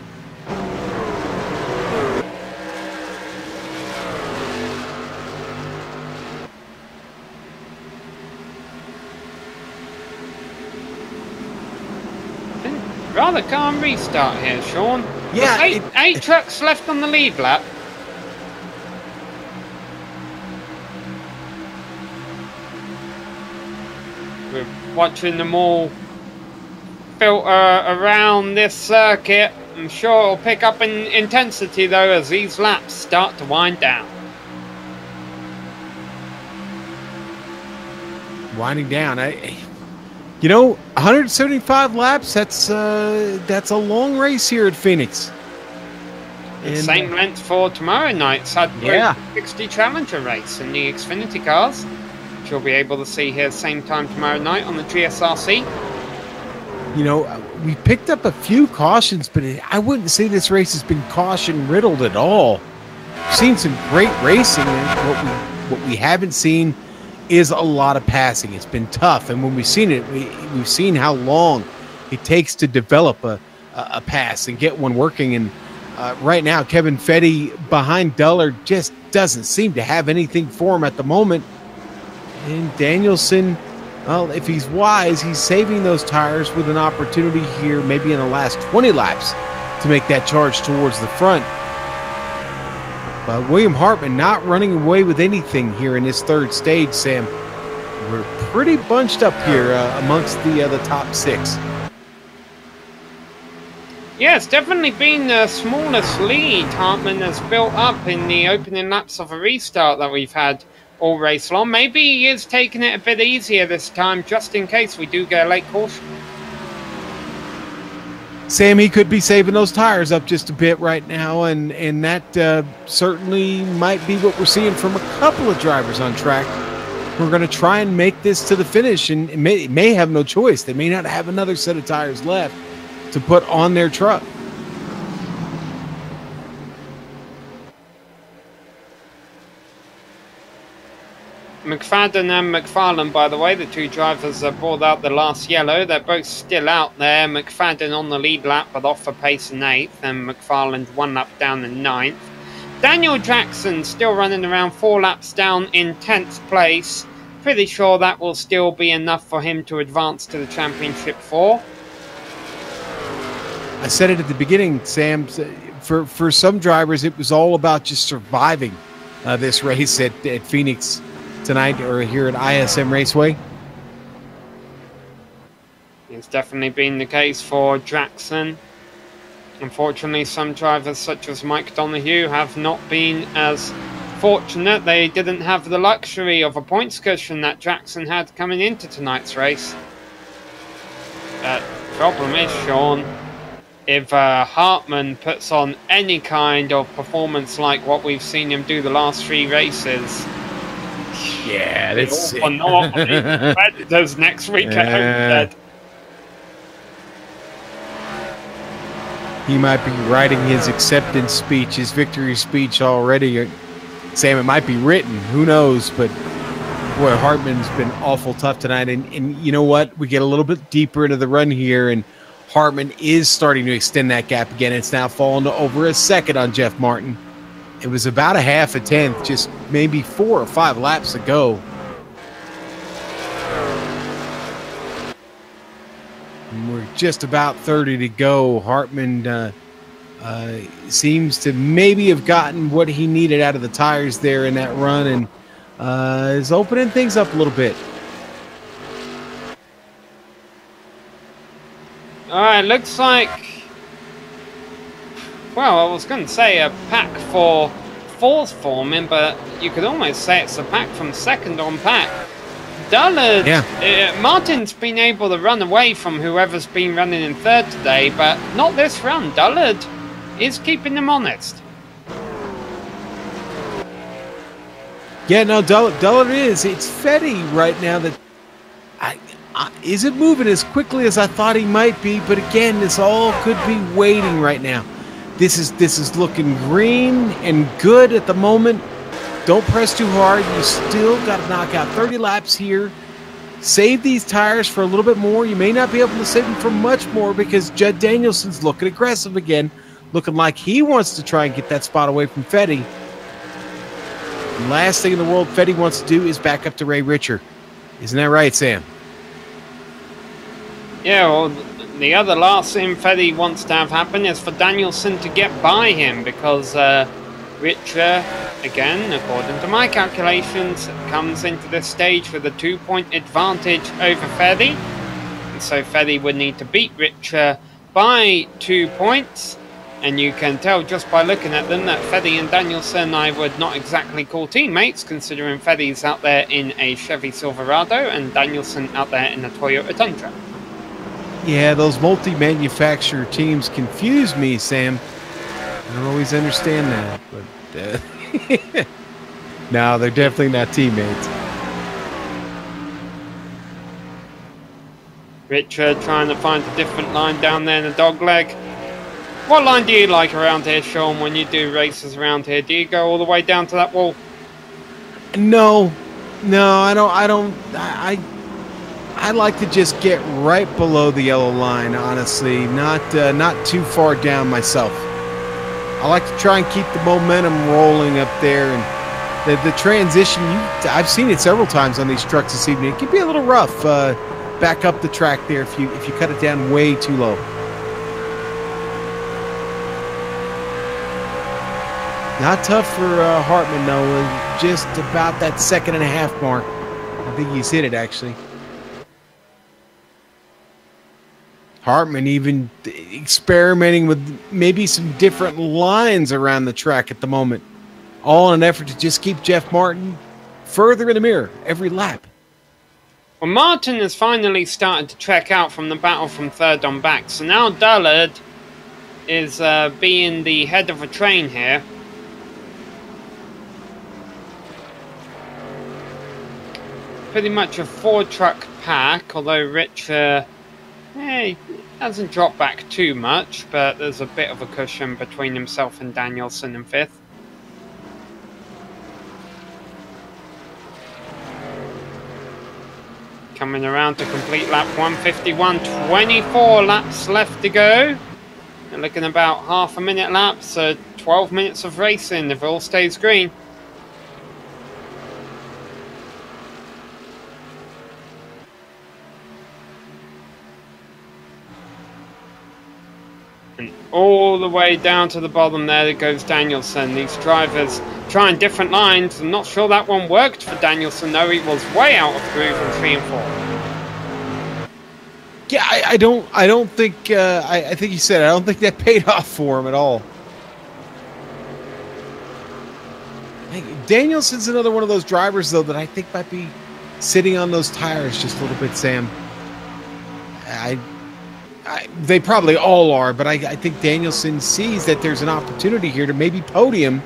S1: Rather calm restart here, Sean.
S2: Yeah,
S1: eight trucks left on the lead lap. We're watching them all filter around this circuit. I'm sure it'll pick up in intensity, though, as these laps start to wind down.
S2: Winding down. You know, 175 laps, that's a long race here at Phoenix. And
S1: same length for tomorrow night's
S2: yeah.
S1: 60 Challenger race in the Xfinity cars, which you'll be able to see here same time tomorrow night on the GSRC.
S2: You know, we picked up a few cautions, but I wouldn't say this race has been caution riddled at all. We've seen some great racing, and what we haven't seen is a lot of passing. It's been tough, and when we've seen it, we've seen how long it takes to develop a pass and get one working. And right now, Kevin Fetty behind Dullard just doesn't seem to have anything for him at the moment. And Danielson, well, if he's wise, he's saving those tires with an opportunity here, maybe in the last 20 laps, to make that charge towards the front. But William Hartman not running away with anything here in this third stage, Sam. We're pretty bunched up here amongst the top 6.
S1: Yeah, it's definitely been the smallest lead Hartman has built up in the opening laps of a restart that we've had all race long. Maybe he is taking it a bit easier this time, just in case we do get a late caution.
S2: Sam, he could be saving those tires up just a bit right now, and that certainly might be what we're seeing from a couple of drivers on track. We're going to try and make this to the finish, and may have no choice. They may not have another set of tires left to put on their truck.
S1: McFadden and McFarlane, by the way, the 2 drivers that brought out the last yellow, they're both still out there. McFadden on the lead lap, but off for pace in 8th, and McFarlane 1 lap down in 9th. Daniel Jackson still running around 4 laps down in 10th place. Pretty sure that will still be enough for him to advance to the championship 4.
S2: I said it at the beginning, Sam. For some drivers, it was all about just surviving this race at Phoenix tonight, or here at ISM Raceway.
S1: It's definitely been the case for Jackson. Unfortunately, some drivers such as Mike Donoghue have not been as fortunate they didn't have the luxury of a points cushion that Jackson had coming into tonight's race. But problem is, Sean, if Hartman puts on any kind of performance like what we've seen him do the last 3 races,
S2: yeah, that's
S1: Predators next week at Homestead.
S2: He might be writing his acceptance speech, his victory speech already. Sam, it might be written. Who knows? But boy, Hartman's been awful tough tonight. And you know what? We get a little bit deeper into the run here, and Hartman is starting to extend that gap again. It's now fallen to over a second on Jeff Martin. It was about a half a tenth, just maybe 4 or 5 laps ago. And we're just about 30 to go. Hartman seems to maybe have gotten what he needed out of the tires there in that run, and is opening things up a little bit.
S1: All right, looks like, well, I was going to say a pack for 4th forming, but you could almost say it's a pack from 2nd on pack. Dullard, Martin's been able to run away from whoever's been running in 3rd today, but not this run. Dullard is keeping them honest.
S2: Yeah, no, Dullard is. It's Fetty right now that isn't moving as quickly as I thought he might be, but again, this all could be waiting right now. This is looking green and good at the moment. Don't press too hard. You still got to knock out 30 laps here. Save these tires for a little bit more. You may not be able to save them for much more because Judd Danielson's looking aggressive again, looking like he wants to try and get that spot away from Fetty. And last thing in the world Fetty wants to do is back up to Ray Richer. Isn't that right, Sam?
S1: Yeah, well, the other last thing Fetty wants to have happen is for Danielson to get by him, because Richer, again, according to my calculations, comes into this stage with a 2-point advantage over Fetty. And so Fetty would need to beat Richer by 2 points. And you can tell just by looking at them that Fetty and Danielson I would not exactly call teammates, considering Fetty's out there in a Chevy Silverado and Danielson out there in a Toyota Tundra.
S2: Yeah, those multi-manufacturer teams confuse me, Sam. I don't always understand that, but no, they're definitely not teammates.
S1: Richard trying to find a different line down there in the dogleg. What line do you like around here, Sean, when you do races around here? Do you go all the way down to that wall?
S2: No, I don't. I like to just get right below the yellow line, honestly, not too far down myself. I like to try and keep the momentum rolling up there, and the transition. I've seen it several times on these trucks this evening. It can be a little rough back up the track there if you cut it down way too low. Not tough for Hartman though. Just about that 2.5 mark. I think he's hit it actually. Hartman even experimenting with maybe some different lines around the track at the moment. All in an effort to just keep Jeff Martin further in the mirror every lap.
S1: Well, Martin has finally started to trek out from the battle from 3rd on back. So now Dullard is being the head of a train here. Pretty much a 4-truck pack, although Rich hasn't dropped back too much, but there's a bit of a cushion between himself and Danielson in 5th. Coming around to complete lap 151, 24 laps left to go. They're looking about half a minute lap, so 12 minutes of racing if it all stays green. And all the way down to the bottom there goes Danielson. These drivers trying different lines. I'm not sure that one worked for Danielson, though. He was way out of groove in 3 and 4.
S2: Yeah, I don't think, I think you said, I don't think that paid off for him at all. Hey, Danielson's another one of those drivers, though, that I think might be sitting on those tires just a little bit, Sam. They probably all are, but I think Danielson sees that there's an opportunity here to maybe podium.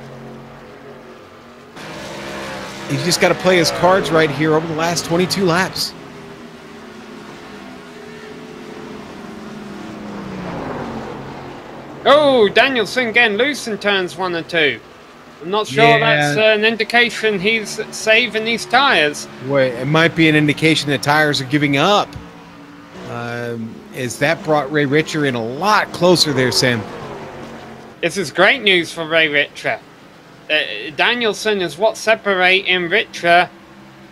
S2: He's just got to play his cards right here over the last 22 laps.
S1: Oh, Danielson getting loose in turns 1 and 2. I'm not sure that's an indication he's saving these tires.
S2: Wait, it might be an indication that tires are giving up. As that brought Ray Richer in a lot closer there, Sam.
S1: This is great news for Ray Richer. Danielson is what's separating Richer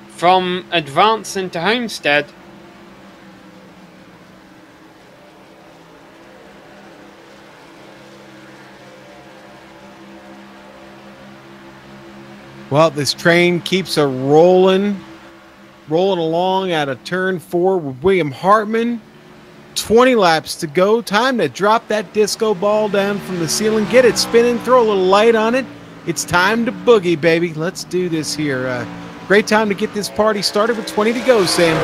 S1: from advancing to Homestead.
S2: Well, this train keeps a rolling along out of turn 4 with William Hartman. 20 laps to go. Time to drop that disco ball down from the ceiling. Get it spinning. Throw a little light on it. It's time to boogie, baby. Let's do this here. Great time to get this party started with 20 to go, Sam.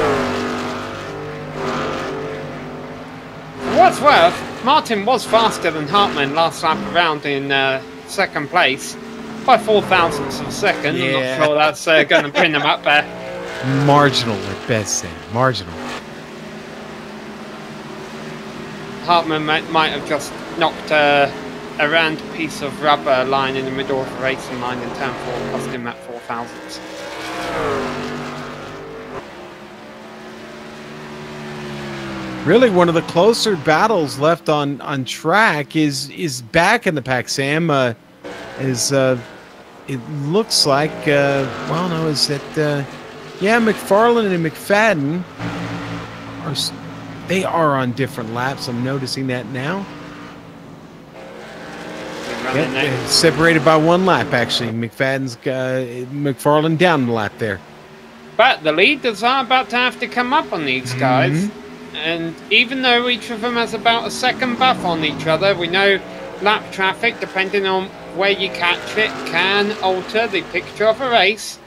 S1: For what's worth, Martin was faster than Hartman last lap around in second place by 0.004 of a second.
S2: Yeah.
S1: I'm not sure that's going to pin him up there.
S2: Marginal at best, Sam. Marginal.
S1: Hartman might have just knocked a round piece of rubber line in the middle of the racing line in turn 4, cost him that 0.004.
S2: Really, one of the closer battles left on track is back in the pack, Sam. It looks like, well, no, is that, yeah, McFarlane and McFadden they are on different laps. I'm noticing that now. Yep, separated by 1 lap, actually. McFadden's McFarlane down the lap there.
S1: But the leaders are about to have to come up on these guys. And even though each of them has about a second buff on each other, we know lap traffic, depending on where you catch it, can alter the picture of a race.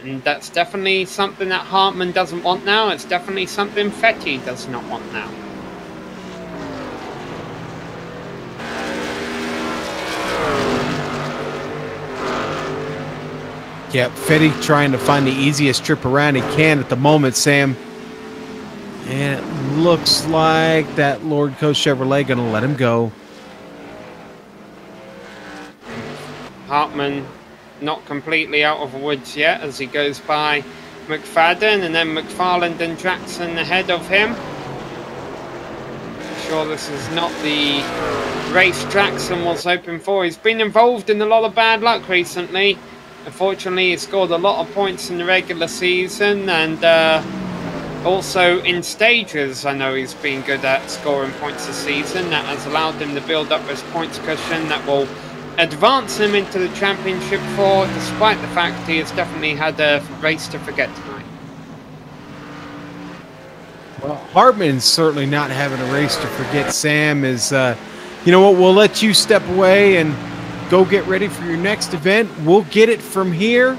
S1: And that's definitely something that Hartman doesn't want now. It's definitely something Fetty does not want now.
S2: Yeah, Fetty trying to find the easiest trip around he can at the moment, Sam. And it looks like that Lord Coast Chevrolet going to let him go.
S1: Hartman not completely out of the woods yet as he goes by McFadden, and then McFarland and Jackson ahead of him. Sure, this is not the race Jackson was hoping for. He's been involved in a lot of bad luck recently. Unfortunately, he scored a lot of points in the regular season, and also in stages. I know he's been good at scoring points this season. That has allowed him to build up his points cushion that will advance him into the championship 4, despite the fact he has definitely had a race to forget tonight.
S2: Well, Hartman's certainly not having a race to forget. Sam is, you know what, we'll let you step away and go get ready for your next event. We'll get it from here.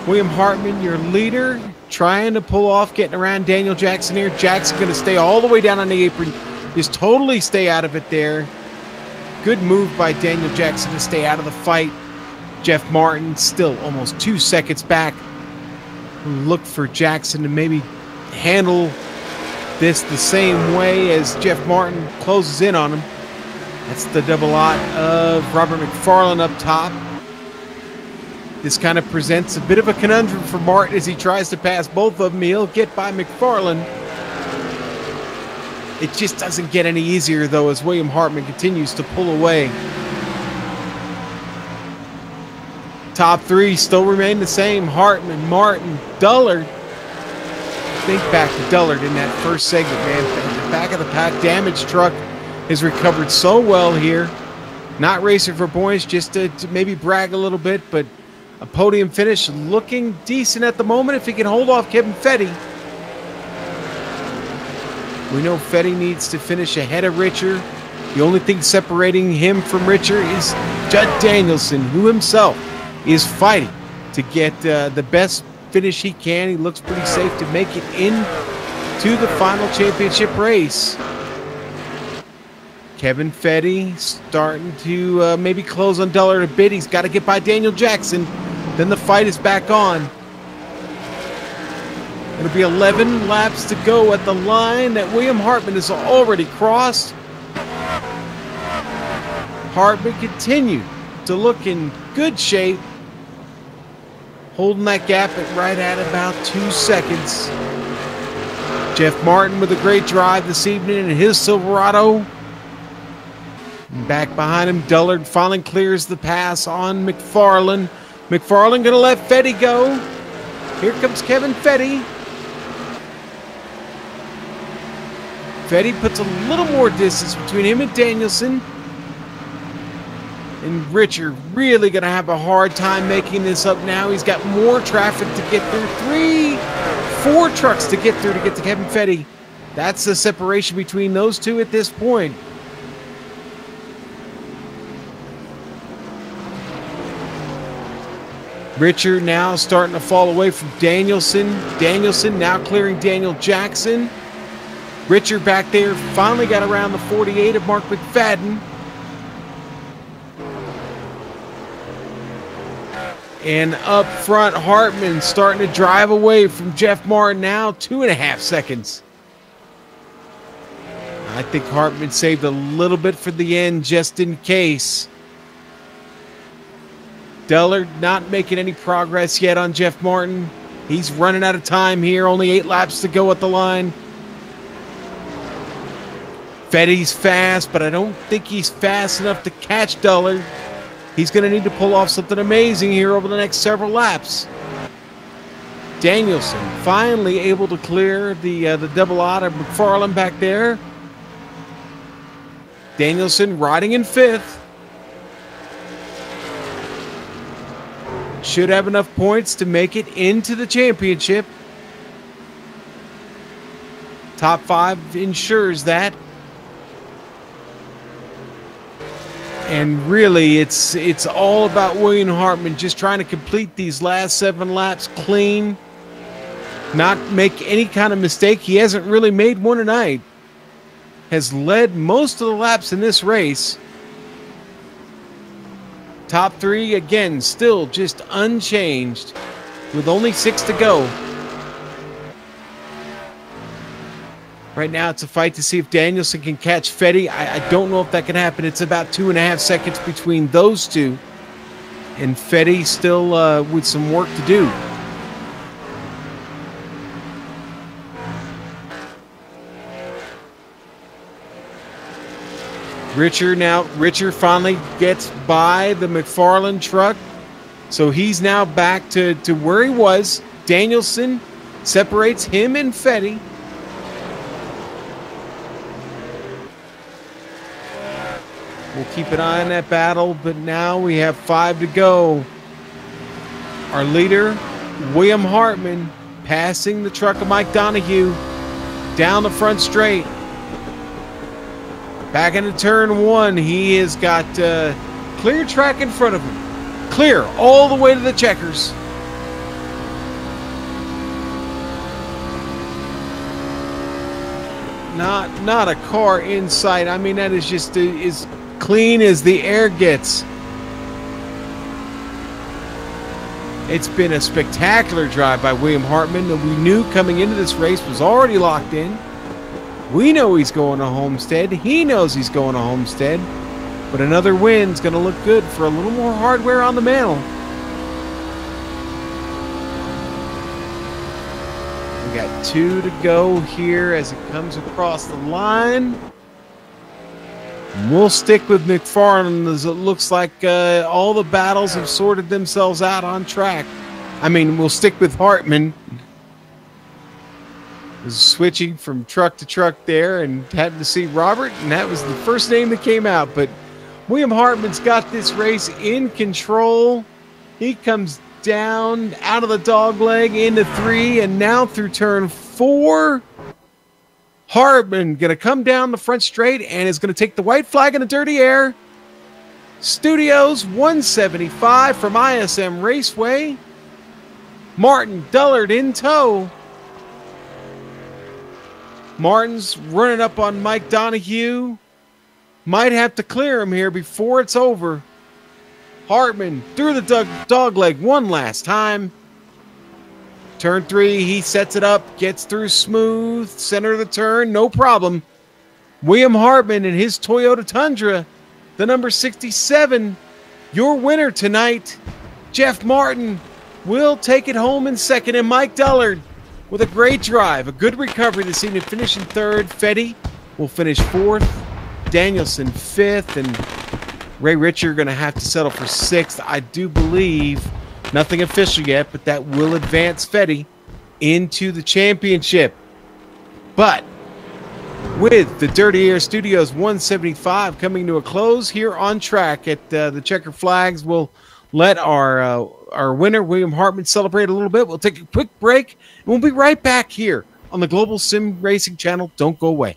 S2: William Hartman, your leader, trying to pull off getting around Daniel Jackson here. Jackson going to stay all the way down on the apron. Just totally stay out of it there. Good move by Daniel Jackson to stay out of the fight. Jeff Martin still almost 2 seconds back. Look for Jackson to maybe handle this the same way as Jeff Martin closes in on him. That's the double lot of Robert McFarlane up top. This kind of presents a bit of a conundrum for Martin as he tries to pass both of them. He'll get by McFarlane. It just doesn't get any easier, though, as William Hartman continues to pull away. Top 3 still remain the same. Hartman, Martin, Dullard. Think back to Dullard in that first segment, man. The back of the pack damage truck has recovered so well here. Not racing for points, just to maybe brag a little bit, but a podium finish looking decent at the moment if he can hold off Kevin Fetty. We know Fetty needs to finish ahead of Richer. The only thing separating him from Richer is Judd Danielson, who himself is fighting to get the best finish he can. He looks pretty safe to make it into the final championship race. Kevin Fetty starting to maybe close on Dullard a bit. He's got to get by Daniel Jackson. Then the fight is back on. It'll be 11 laps to go at the line that William Hartman has already crossed. Hartman continued to look in good shape, holding that gap right at about 2 seconds. Jeff Martin with a great drive this evening in his Silverado. Back behind him, Dullard finally clears the pass on McFarland. McFarland going to let Fetty go. Here comes Kevin Fetty. Fetty puts a little more distance between him and Danielson. And Richard really going to have a hard time making this up now. He's got more traffic to get through. 4 trucks to get through to get to Kevin Fetty. That's the separation between those two at this point. Richard now starting to fall away from Danielson. Danielson now clearing Daniel Jackson. Richard back there finally got around the 48 of Mark McFadden. And up front, Hartman starting to drive away from Jeff Martin now, 2.5 seconds. I think Hartman saved a little bit for the end just in case. Dullard not making any progress yet on Jeff Martin. He's running out of time here. Only 8 laps to go at the line. Fetty's fast, but I don't think he's fast enough to catch Dullard. He's going to need to pull off something amazing here over the next several laps. Danielson finally able to clear the double out of McFarland back there. Danielson riding in 5th. Should have enough points to make it into the championship. Top 5 ensures that. And really, it's all about William Hartman just trying to complete these last 7 laps clean. Not make any kind of mistake. He hasn't really made one tonight. Has led most of the laps in this race. Top 3, again, still just unchanged with only 6 to go. Right now, it's a fight to see if Danielson can catch Fetty. I don't know if that can happen. It's about 2.5 seconds between those two. And Fetty still with some work to do. Richard finally gets by the McFarland truck. So he's now back to where he was. Danielson separates him and Fetty. We'll keep an eye on that battle, but now we have 5 to go. Our leader, William Hartman, passing the truck of Mike Donahue down the front straight. Back into turn 1, he has got clear track in front of him. Clear all the way to the checkers. Not a car in sight. I mean, that is just as clean as the air gets. It's been a spectacular drive by William Hartman that we knew coming into this race was already locked in. We know he's going to Homestead. He knows he's going to Homestead. But another win's going to look good for a little more hardware on the mantle. We got 2 to go here as it comes across the line. And we'll stick with McFarland as it looks like all the battles have sorted themselves out on track. I mean, we'll stick with Hartman. Was switching from truck to truck there and happened to see Robert, and that was the first name that came out. But William Hartman's got this race in control. He comes down out of the dog leg into 3, and now through turn 4. Hartman going to come down the front straight and is going to take the white flag in the dirty air. Studios 175 from ISM Raceway. Martin Dullard in tow. Martin's running up on Mike Donahue. Might have to clear him here before it's over. Hartman through the dog leg one last time. Turn 3, he sets it up, gets through smooth, center of the turn, no problem. William Hartman in his Toyota Tundra, the number 67, your winner tonight. Jeff Martin will take it home in second, and Mike Dullard with a great drive, a good recovery this evening, finishing third. Fetty will finish fourth, Danielson fifth, and Ray Richer going to have to settle for sixth. I do believe, nothing official yet, but that will advance Fetty into the championship. But with the Dirty Air Studios 175 coming to a close here on track at the Checker Flags, we'll let our winner, William Hartman, celebrate a little bit. We'll take a quick break, and we'll be right back here on the Global Sim Racing Channel. Don't go away.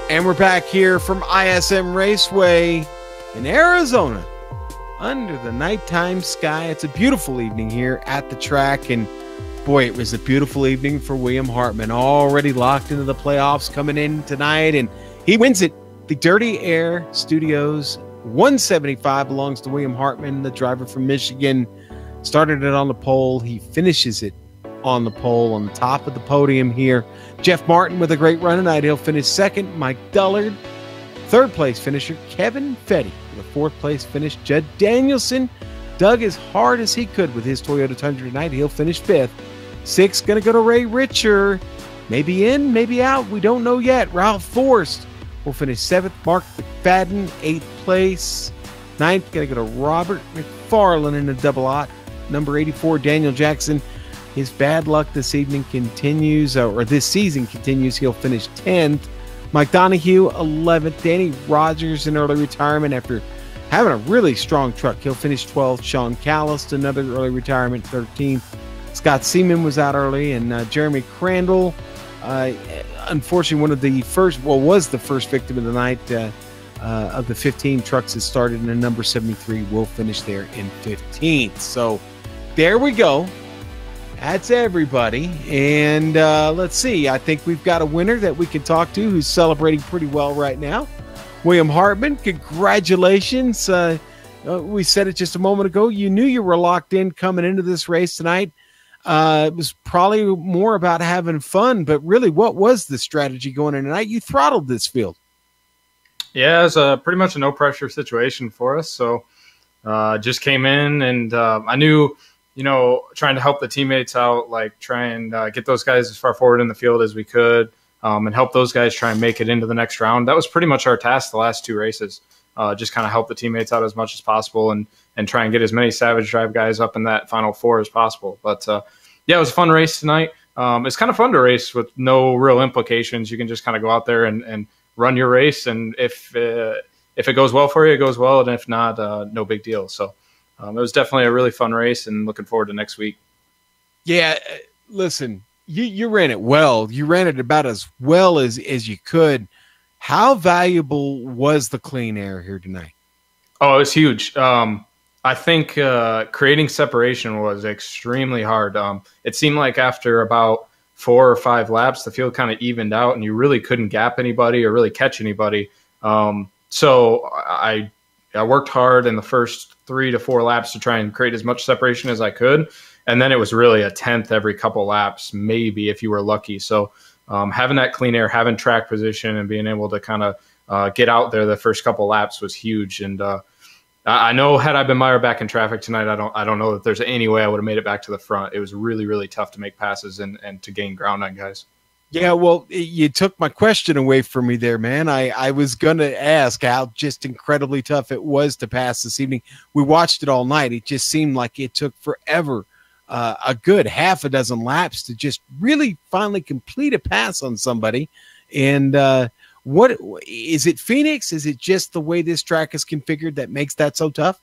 S2: And we're back here from ISM Raceway in Arizona under the nighttime sky. It's a beautiful evening here at the track, and boy, it was a beautiful evening for William Hartman, already locked into the playoffs coming in tonight, and he wins it. The Dirty Air Studios 175 belongs to William Hartman, the driver from Michigan. Started it on the pole. He finishes it on the pole on the top of the podium here. Jeff Martin with a great run tonight. He'll finish second. Mike Dullard, third place finisher. Kevin Fetty with a fourth place finish. Judd Danielson dug as hard as he could with his Toyota Tundra tonight. He'll finish fifth. Sixth going to go to Ray Richer. Maybe in, maybe out. We don't know yet. Ralph Forrest will finish seventh. Mark McFadden, eighth place. Ninth going to go to Robert McFarland in a double aught. Number 84, Daniel Jackson. His bad luck this evening continues, or this season continues. He'll finish 10th. Mike Donahue, 11th. Danny Rogers in early retirement after having a really strong truck. He'll finish 12th. Sean Callist, another early retirement, 13th. Scott Seaman was out early, and Jeremy Crandall, unfortunately, was the first victim of the night of the 15 trucks that started, and number 73 will finish there in 15th. So there we go. That's everybody. And let's see. I think we've got a winner that we can talk to who's celebrating pretty well right now. William Hartman, congratulations. We said it just a moment ago. You knew you were locked in coming into this race tonight. It was probably more about having fun, but really, what was the strategy going in tonight? You throttled this field.
S4: Yeah, it was pretty much a no-pressure situation for us. So just came in, and I knew – trying to help the teammates out, like try and get those guys as far forward in the field as we could, and help those guys try and make it into the next round. That was pretty much our task the last 2 races. Just kind of help the teammates out as much as possible and try and get as many Savage Drive guys up in that final 4 as possible. But yeah, it was a fun race tonight. It's kind of fun to race with no real implications. You can just kind of go out there and run your race, and if it goes well for you, it goes well, and if not, no big deal. So it was definitely a really fun race, and looking forward to next week.
S2: Yeah, listen, you ran it well. You ran it about as well as you could. How valuable was the clean air here tonight?
S4: Oh, it was huge. I think creating separation was extremely hard. It seemed like after about 4 or 5 laps, the field kind of evened out, and you really couldn't gap anybody or really catch anybody. So I worked hard in the first 3 to 4 laps to try and create as much separation as I could. And then it was really a tenth every couple laps, maybe if you were lucky. So having that clean air, having track position, and being able to kind of get out there the first couple laps was huge. And I know had I been mired back in traffic tonight, I don't know that there's any way I would have made it back to the front. It was really, really tough to make passes and to gain ground on guys.
S2: Yeah, well, you took my question away from me there, man. I was going to ask how just incredibly tough it was to pass this evening. We watched it all night. It just seemed like it took forever, a good half a dozen laps to just really finally complete a pass on somebody. And what is it, Phoenix? Is it just the way this track is configured that makes that so tough?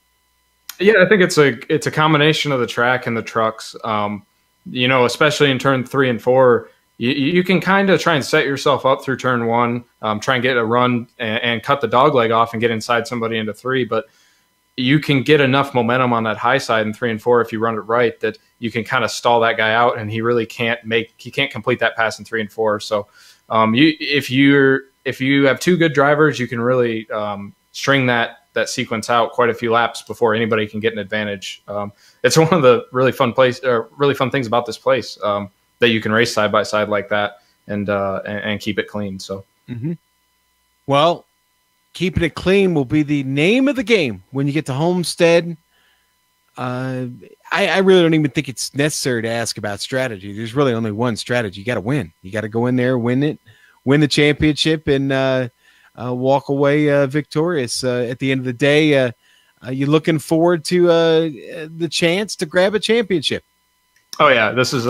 S4: Yeah, I think it's a combination of the track and the trucks. Especially in turn 3 and 4, you can kind of try and set yourself up through turn 1, try and get a run and cut the dog leg off and get inside somebody into 3. But you can get enough momentum on that high side in 3 and 4 if you run it right that you can kind of stall that guy out, and he can't complete that pass in 3 and 4. So if you have 2 good drivers, you can really string that sequence out quite a few laps before anybody can get an advantage. It's one of the really fun things about this place, that you can race side by side like that and keep it clean. So,
S2: Well, keeping it clean will be the name of the game when you get to Homestead. I really don't even think it's necessary to ask about strategy. There's really only one strategy. You got to win. You got to go in there, win the championship, and walk away victorious. At the end of the day, you're looking forward to the chance to grab a championship.
S4: Oh yeah, this is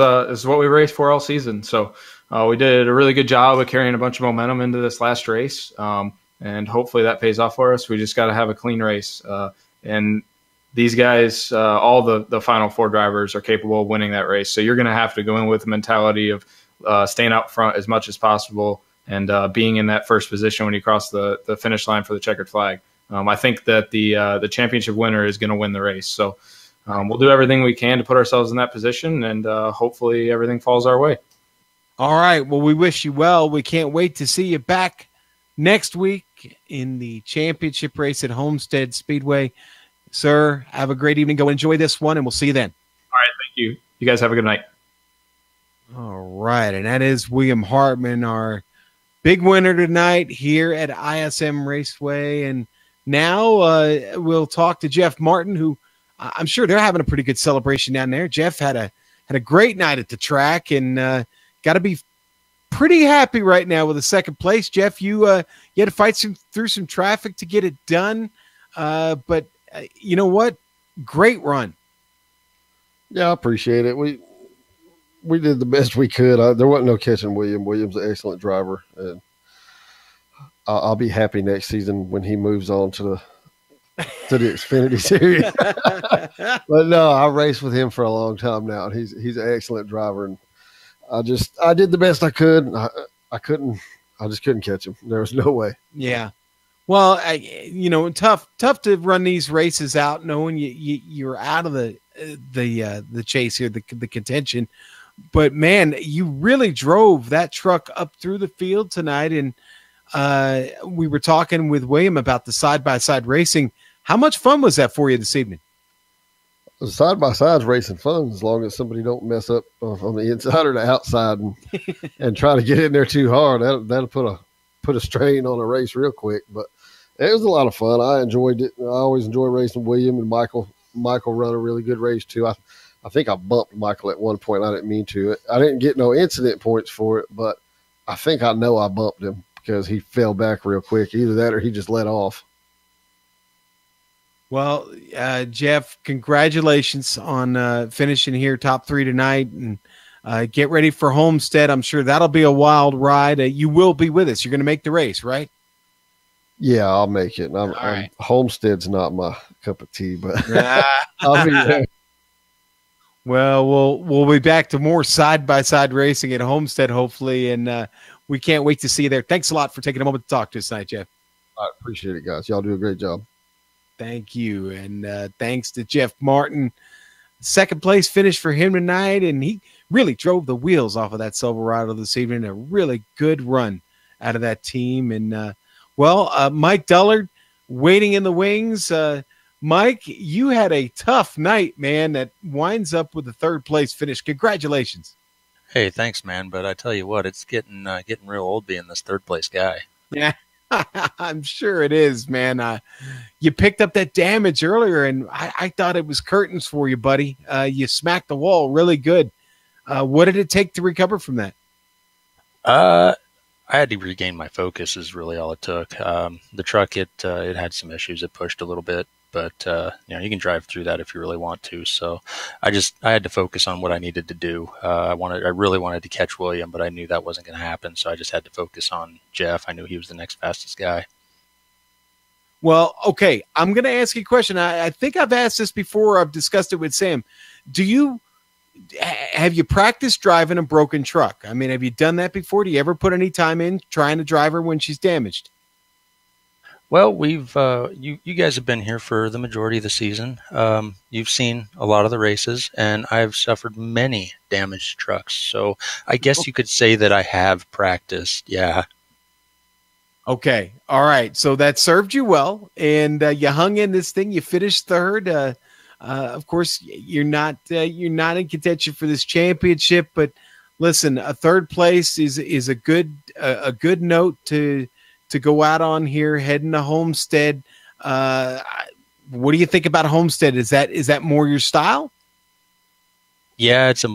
S4: what we raced for all season. So we did a really good job of carrying a bunch of momentum into this last race, and hopefully that pays off for us. We just got to have a clean race, and these guys, all the final 4 drivers, are capable of winning that race. So you're going to have to go in with the mentality of staying out front as much as possible and being in that first position when you cross the finish line for the checkered flag. I think that the championship winner is going to win the race. So we'll do everything we can to put ourselves in that position, and hopefully everything falls our way.
S2: All right. Well, we wish you well. We can't wait to see you back next week in the championship race at Homestead Speedway. Sir, have a great evening. Go enjoy this one, and we'll see you then.
S4: All right. Thank you. You guys have a good night.
S2: All right. And that is William Hartman, our big winner tonight here at ISM Raceway. And now we'll talk to Jeff Martin, who I'm sure they're having a pretty good celebration down there. Jeff had a great night at the track, and got to be pretty happy right now with the second place. Jeff, you had to fight through some traffic to get it done, but you know what? Great run.
S5: Yeah, I appreciate it. We did the best we could. There wasn't no catching William. William's an excellent driver, and I'll be happy next season when he moves on to the Xfinity Series. But no, I raced with him for a long time now, and he's an excellent driver. And I did the best I could. I just couldn't catch him. There was no way.
S2: Yeah. Well, tough to run these races out knowing you're out of the chase here, the contention. But man, you really drove that truck up through the field tonight, and we were talking with William about the side-by-side racing. How much fun was that for you this evening?
S5: The side-by-side's racing fun as long as somebody don't mess up on the inside or the outside and try to get in there too hard. That'll put a strain on a race real quick. But it was a lot of fun. I enjoyed it. I always enjoy racing William, and Michael run a really good race too. I think I bumped Michael at one point. I didn't mean to. I didn't get no incident points for it, but I think I know I bumped him because he fell back real quick. Either that or he just let off.
S2: Well, Jeff, congratulations on finishing here top 3 tonight, and get ready for Homestead. I'm sure that'll be a wild ride. You will be with us. You're going to make the race, right?
S5: Yeah, I'll make it.
S2: Right.
S5: Homestead's not my cup of tea, but I'll be there.
S2: Well, we'll be back to more side-by-side racing at Homestead, hopefully, and we can't wait to see you there. Thanks a lot for taking a moment to talk to us tonight, Jeff.
S5: I appreciate it, guys. Y'all do a great job.
S2: Thank you, and thanks to Jeff Martin. Second place finish for him tonight, and he really drove the wheels off of that Silverado this evening. A really good run out of that team. And, Mike Dullard waiting in the wings. Mike, you had a tough night, man, that winds up with the third place finish. Congratulations.
S6: Hey, thanks, man. But I tell you what, it's getting real old being this third place guy.
S2: Yeah, I'm sure it is, man. You picked up that damage earlier, and I thought it was curtains for you, buddy. You smacked the wall really good. What did it take to recover from that?
S6: I had to regain my focus is really all it took. The truck, it had some issues. It pushed a little bit, but you can drive through that if you really want to. So I had to focus on what I needed to do. I really wanted to catch William, but I knew that wasn't going to happen. So I just had to focus on Jeff. I knew he was the next fastest guy.
S2: Well, okay. I'm going to ask you a question. I think I've asked this before. I've discussed it with Sam. Have you practiced driving a broken truck? I mean, have you done that before? Do you ever put any time in trying to drive her when she's damaged?
S6: Well, we've you guys have been here for the majority of the season. You've seen a lot of the races, and I've suffered many damaged trucks. So I guess you could say that I have practiced. Yeah. Okay.
S2: All right. So that served you well, and you hung in this thing. You finished third. Of course, you're not in contention for this championship, but listen, a third place is a good note to go out on here, heading to Homestead. What do you think about Homestead? Is that more your style?
S6: Yeah, it's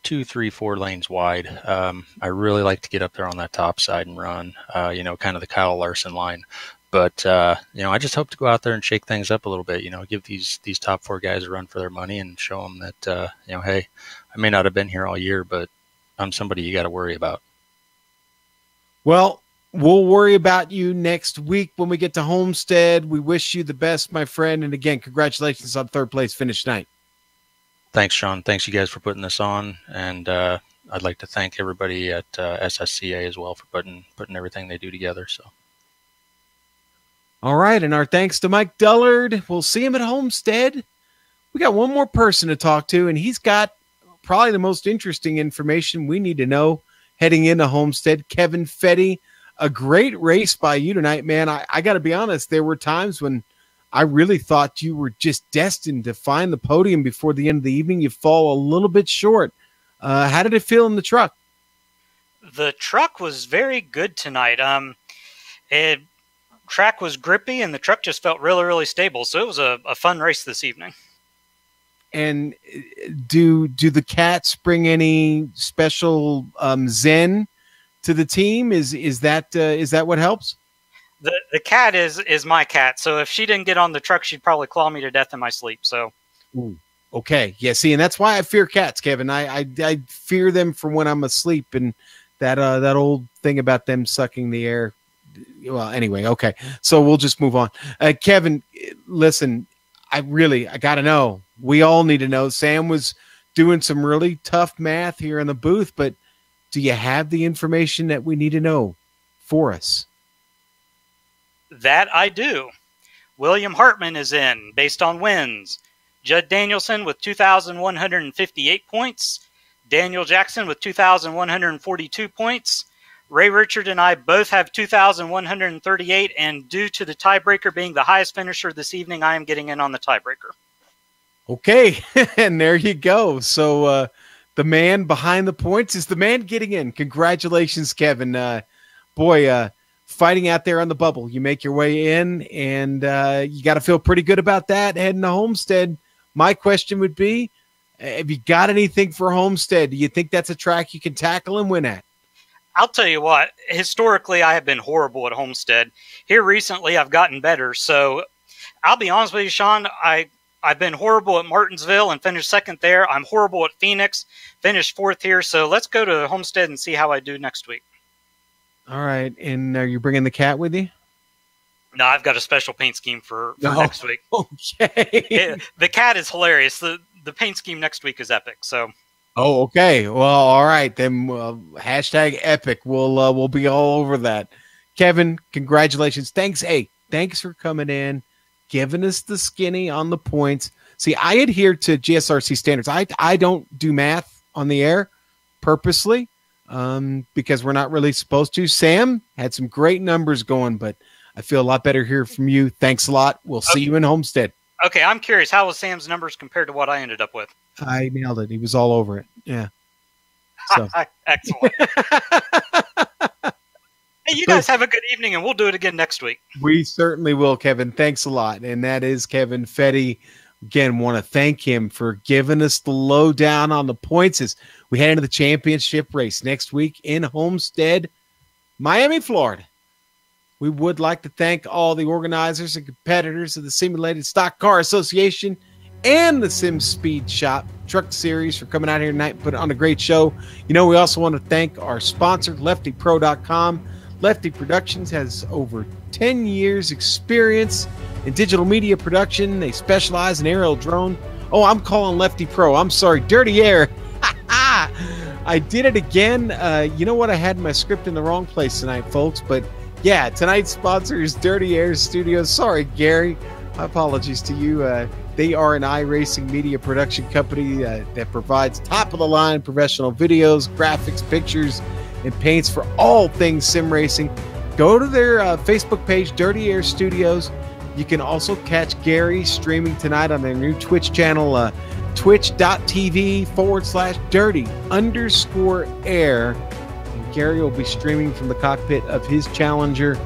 S6: 2, 3, 4 lanes wide. I really like to get up there on that top side and run, kind of the Kyle Larson line. But, I just hope to go out there and shake things up a little bit, give these top 4 guys a run for their money and show them that, hey, I may not have been here all year, but I'm somebody you got to worry about.
S2: Well, we'll worry about you next week when we get to Homestead. We wish you the best, my friend. And again, congratulations on third place finish tonight.
S6: Thanks, Sean. Thanks you guys for putting this on. And I'd like to thank everybody at SSCA as well for putting everything they do together. So.
S2: All right, and our thanks to Mike Dullard. We'll see him at Homestead. We got one more person to talk to, and he's got probably the most interesting information we need to know heading into Homestead. Kevin Fetty, a great race by you tonight, man. I got to be honest, there were times when I really thought you were just destined to find the podium before the end of the evening. You fall a little bit short. How did it feel in the truck?
S7: The truck was very good tonight. Track was grippy, and the truck just felt really, really stable. So it was a fun race this evening.
S2: And do the cats bring any special zen to the team? Is that what helps?
S7: The cat is my cat. So if she didn't get on the truck, she'd probably claw me to death in my sleep. So.
S2: Ooh. Okay. Yeah. See, and that's why I fear cats, Kevin. I fear them for when I'm asleep, and that old thing about them sucking the air. Well, anyway, okay. So we'll just move on. Kevin, listen, I got to know. We all need to know. Sam was doing some really tough math here in the booth, but do you have the information that we need to know for us?
S7: That I do. William Hartman is in based on wins. Judd Danielson with 2,158 points. Daniel Jackson with 2,142 points. Ray Richard and I both have 2,138, and due to the tiebreaker being the highest finisher this evening, I am getting in on the tiebreaker.
S2: Okay, and there you go. So the man behind the points is the man getting in. Congratulations, Kevin. Fighting out there on the bubble. You make your way in, and you got to feel pretty good about that. Heading to Homestead, my question would be, have you got anything for Homestead? Do you think that's a track you can tackle and win at?
S7: I'll tell you what, historically, I have been horrible at Homestead. Here recently, I've gotten better. So I'll be honest with you, Sean, I've been horrible at Martinsville and finished second there. I'm horrible at Phoenix, finished fourth here. So let's go to Homestead and see how I do next week.
S2: All right. And are you bringing the cat with you?
S7: No, I've got a special paint scheme for next week.
S2: Okay.
S7: The cat is hilarious. The paint scheme next week is epic. So.
S2: Oh, okay. Well, all right. Then hashtag epic. We'll be all over that. Kevin, congratulations. Thanks. Hey, thanks for coming in, giving us the skinny on the points. See, I adhere to GSRC standards. I don't do math on the air purposely because we're not really supposed to. Sam had some great numbers going, but I feel a lot better hearing from you. Thanks a lot. We'll see you in Homestead.
S7: Okay, I'm curious. How was Sam's numbers compared to what I ended up with?
S2: I nailed it. He was all over it. Yeah. So.
S7: Excellent. Hey, you guys have a good evening, and we'll do it again next week.
S2: We certainly will, Kevin. Thanks a lot. And that is Kevin Fetty. Again, want to thank him for giving us the lowdown on the points as we head into the championship race next week in Homestead, Miami, Florida. We would like to thank all the organizers and competitors of the Simulated Stock Car Association and the Sim Speed Shop Truck Series for coming out here tonight and putting on a great show. You know, we also want to thank our sponsor, LeftyPro.com. Lefty Productions has over 10 years experience in digital media production. They specialize in aerial drone. Oh, I'm calling Lefty Pro. I'm sorry. Dirty Air. I did it again. You know what? I had my script in the wrong place tonight, folks. But yeah, tonight's sponsor is Dirty Air Studios. Sorry, Gary. My apologies to you. They are an iRacing media production company that provides top-of-the-line professional videos, graphics, pictures, and paints for all things sim racing. Go to their Facebook page, Dirty Air Studios. You can also catch Gary streaming tonight on their new Twitch channel, twitch.tv/dirty_air. And Gary will be streaming from the cockpit of his Challenger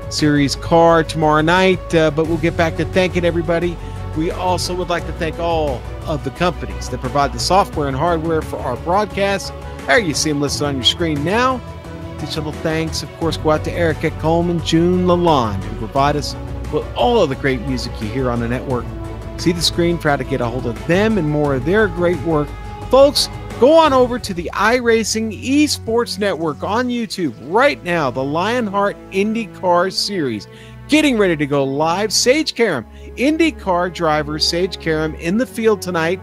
S2: Series car tomorrow night, but we'll get back to thanking everybody. We also would like to thank all of the companies that provide the software and hardware for our broadcasts. There you see them listed on your screen now. Additional thanks, of course, go out to Erica Coleman, June Lalonde, who provide us with all of the great music you hear on the network. See the screen for how to get a hold of them and more of their great work. Folks, go on over to the iRacing Esports Network on YouTube right now, the Lionheart IndyCar Series. Getting ready to go live. Sage Karam, IndyCar driver Sage Karam in the field tonight.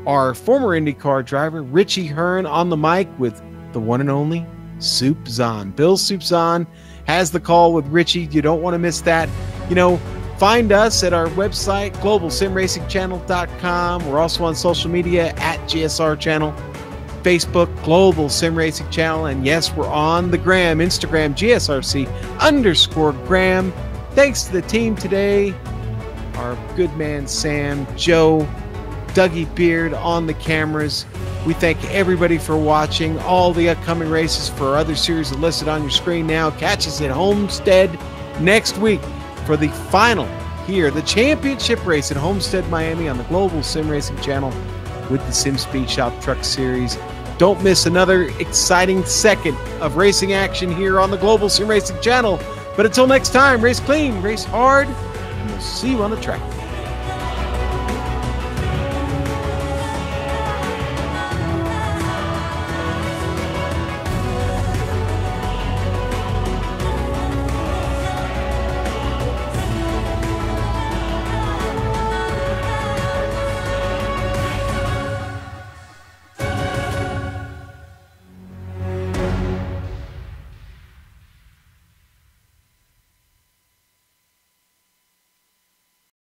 S2: Our former IndyCar driver, Richie Hearn, on the mic with the one and only Soup Zahn. Bill Soup Zahn has the call with Richie. You don't want to miss that. You know, find us at our website, globalsimracingchannel.com. We're also on social media at GSR Channel, Facebook, Global Sim Racing Channel, and yes, we're on the gram, Instagram, GSRC_gram. Thanks to the team today, our good man Sam, Joe, Dougie Beard on the cameras. We thank everybody for watching. All the upcoming races for our other series are listed on your screen now. Catch us at Homestead next week for the final here, the championship race at Homestead, Miami on the Global Sim Racing Channel with the Sim Speed Shop Truck Series. Don't miss another exciting second of racing action here on the Global Sim Racing Channel. But until next time, race clean, race hard, and we'll see you on the track.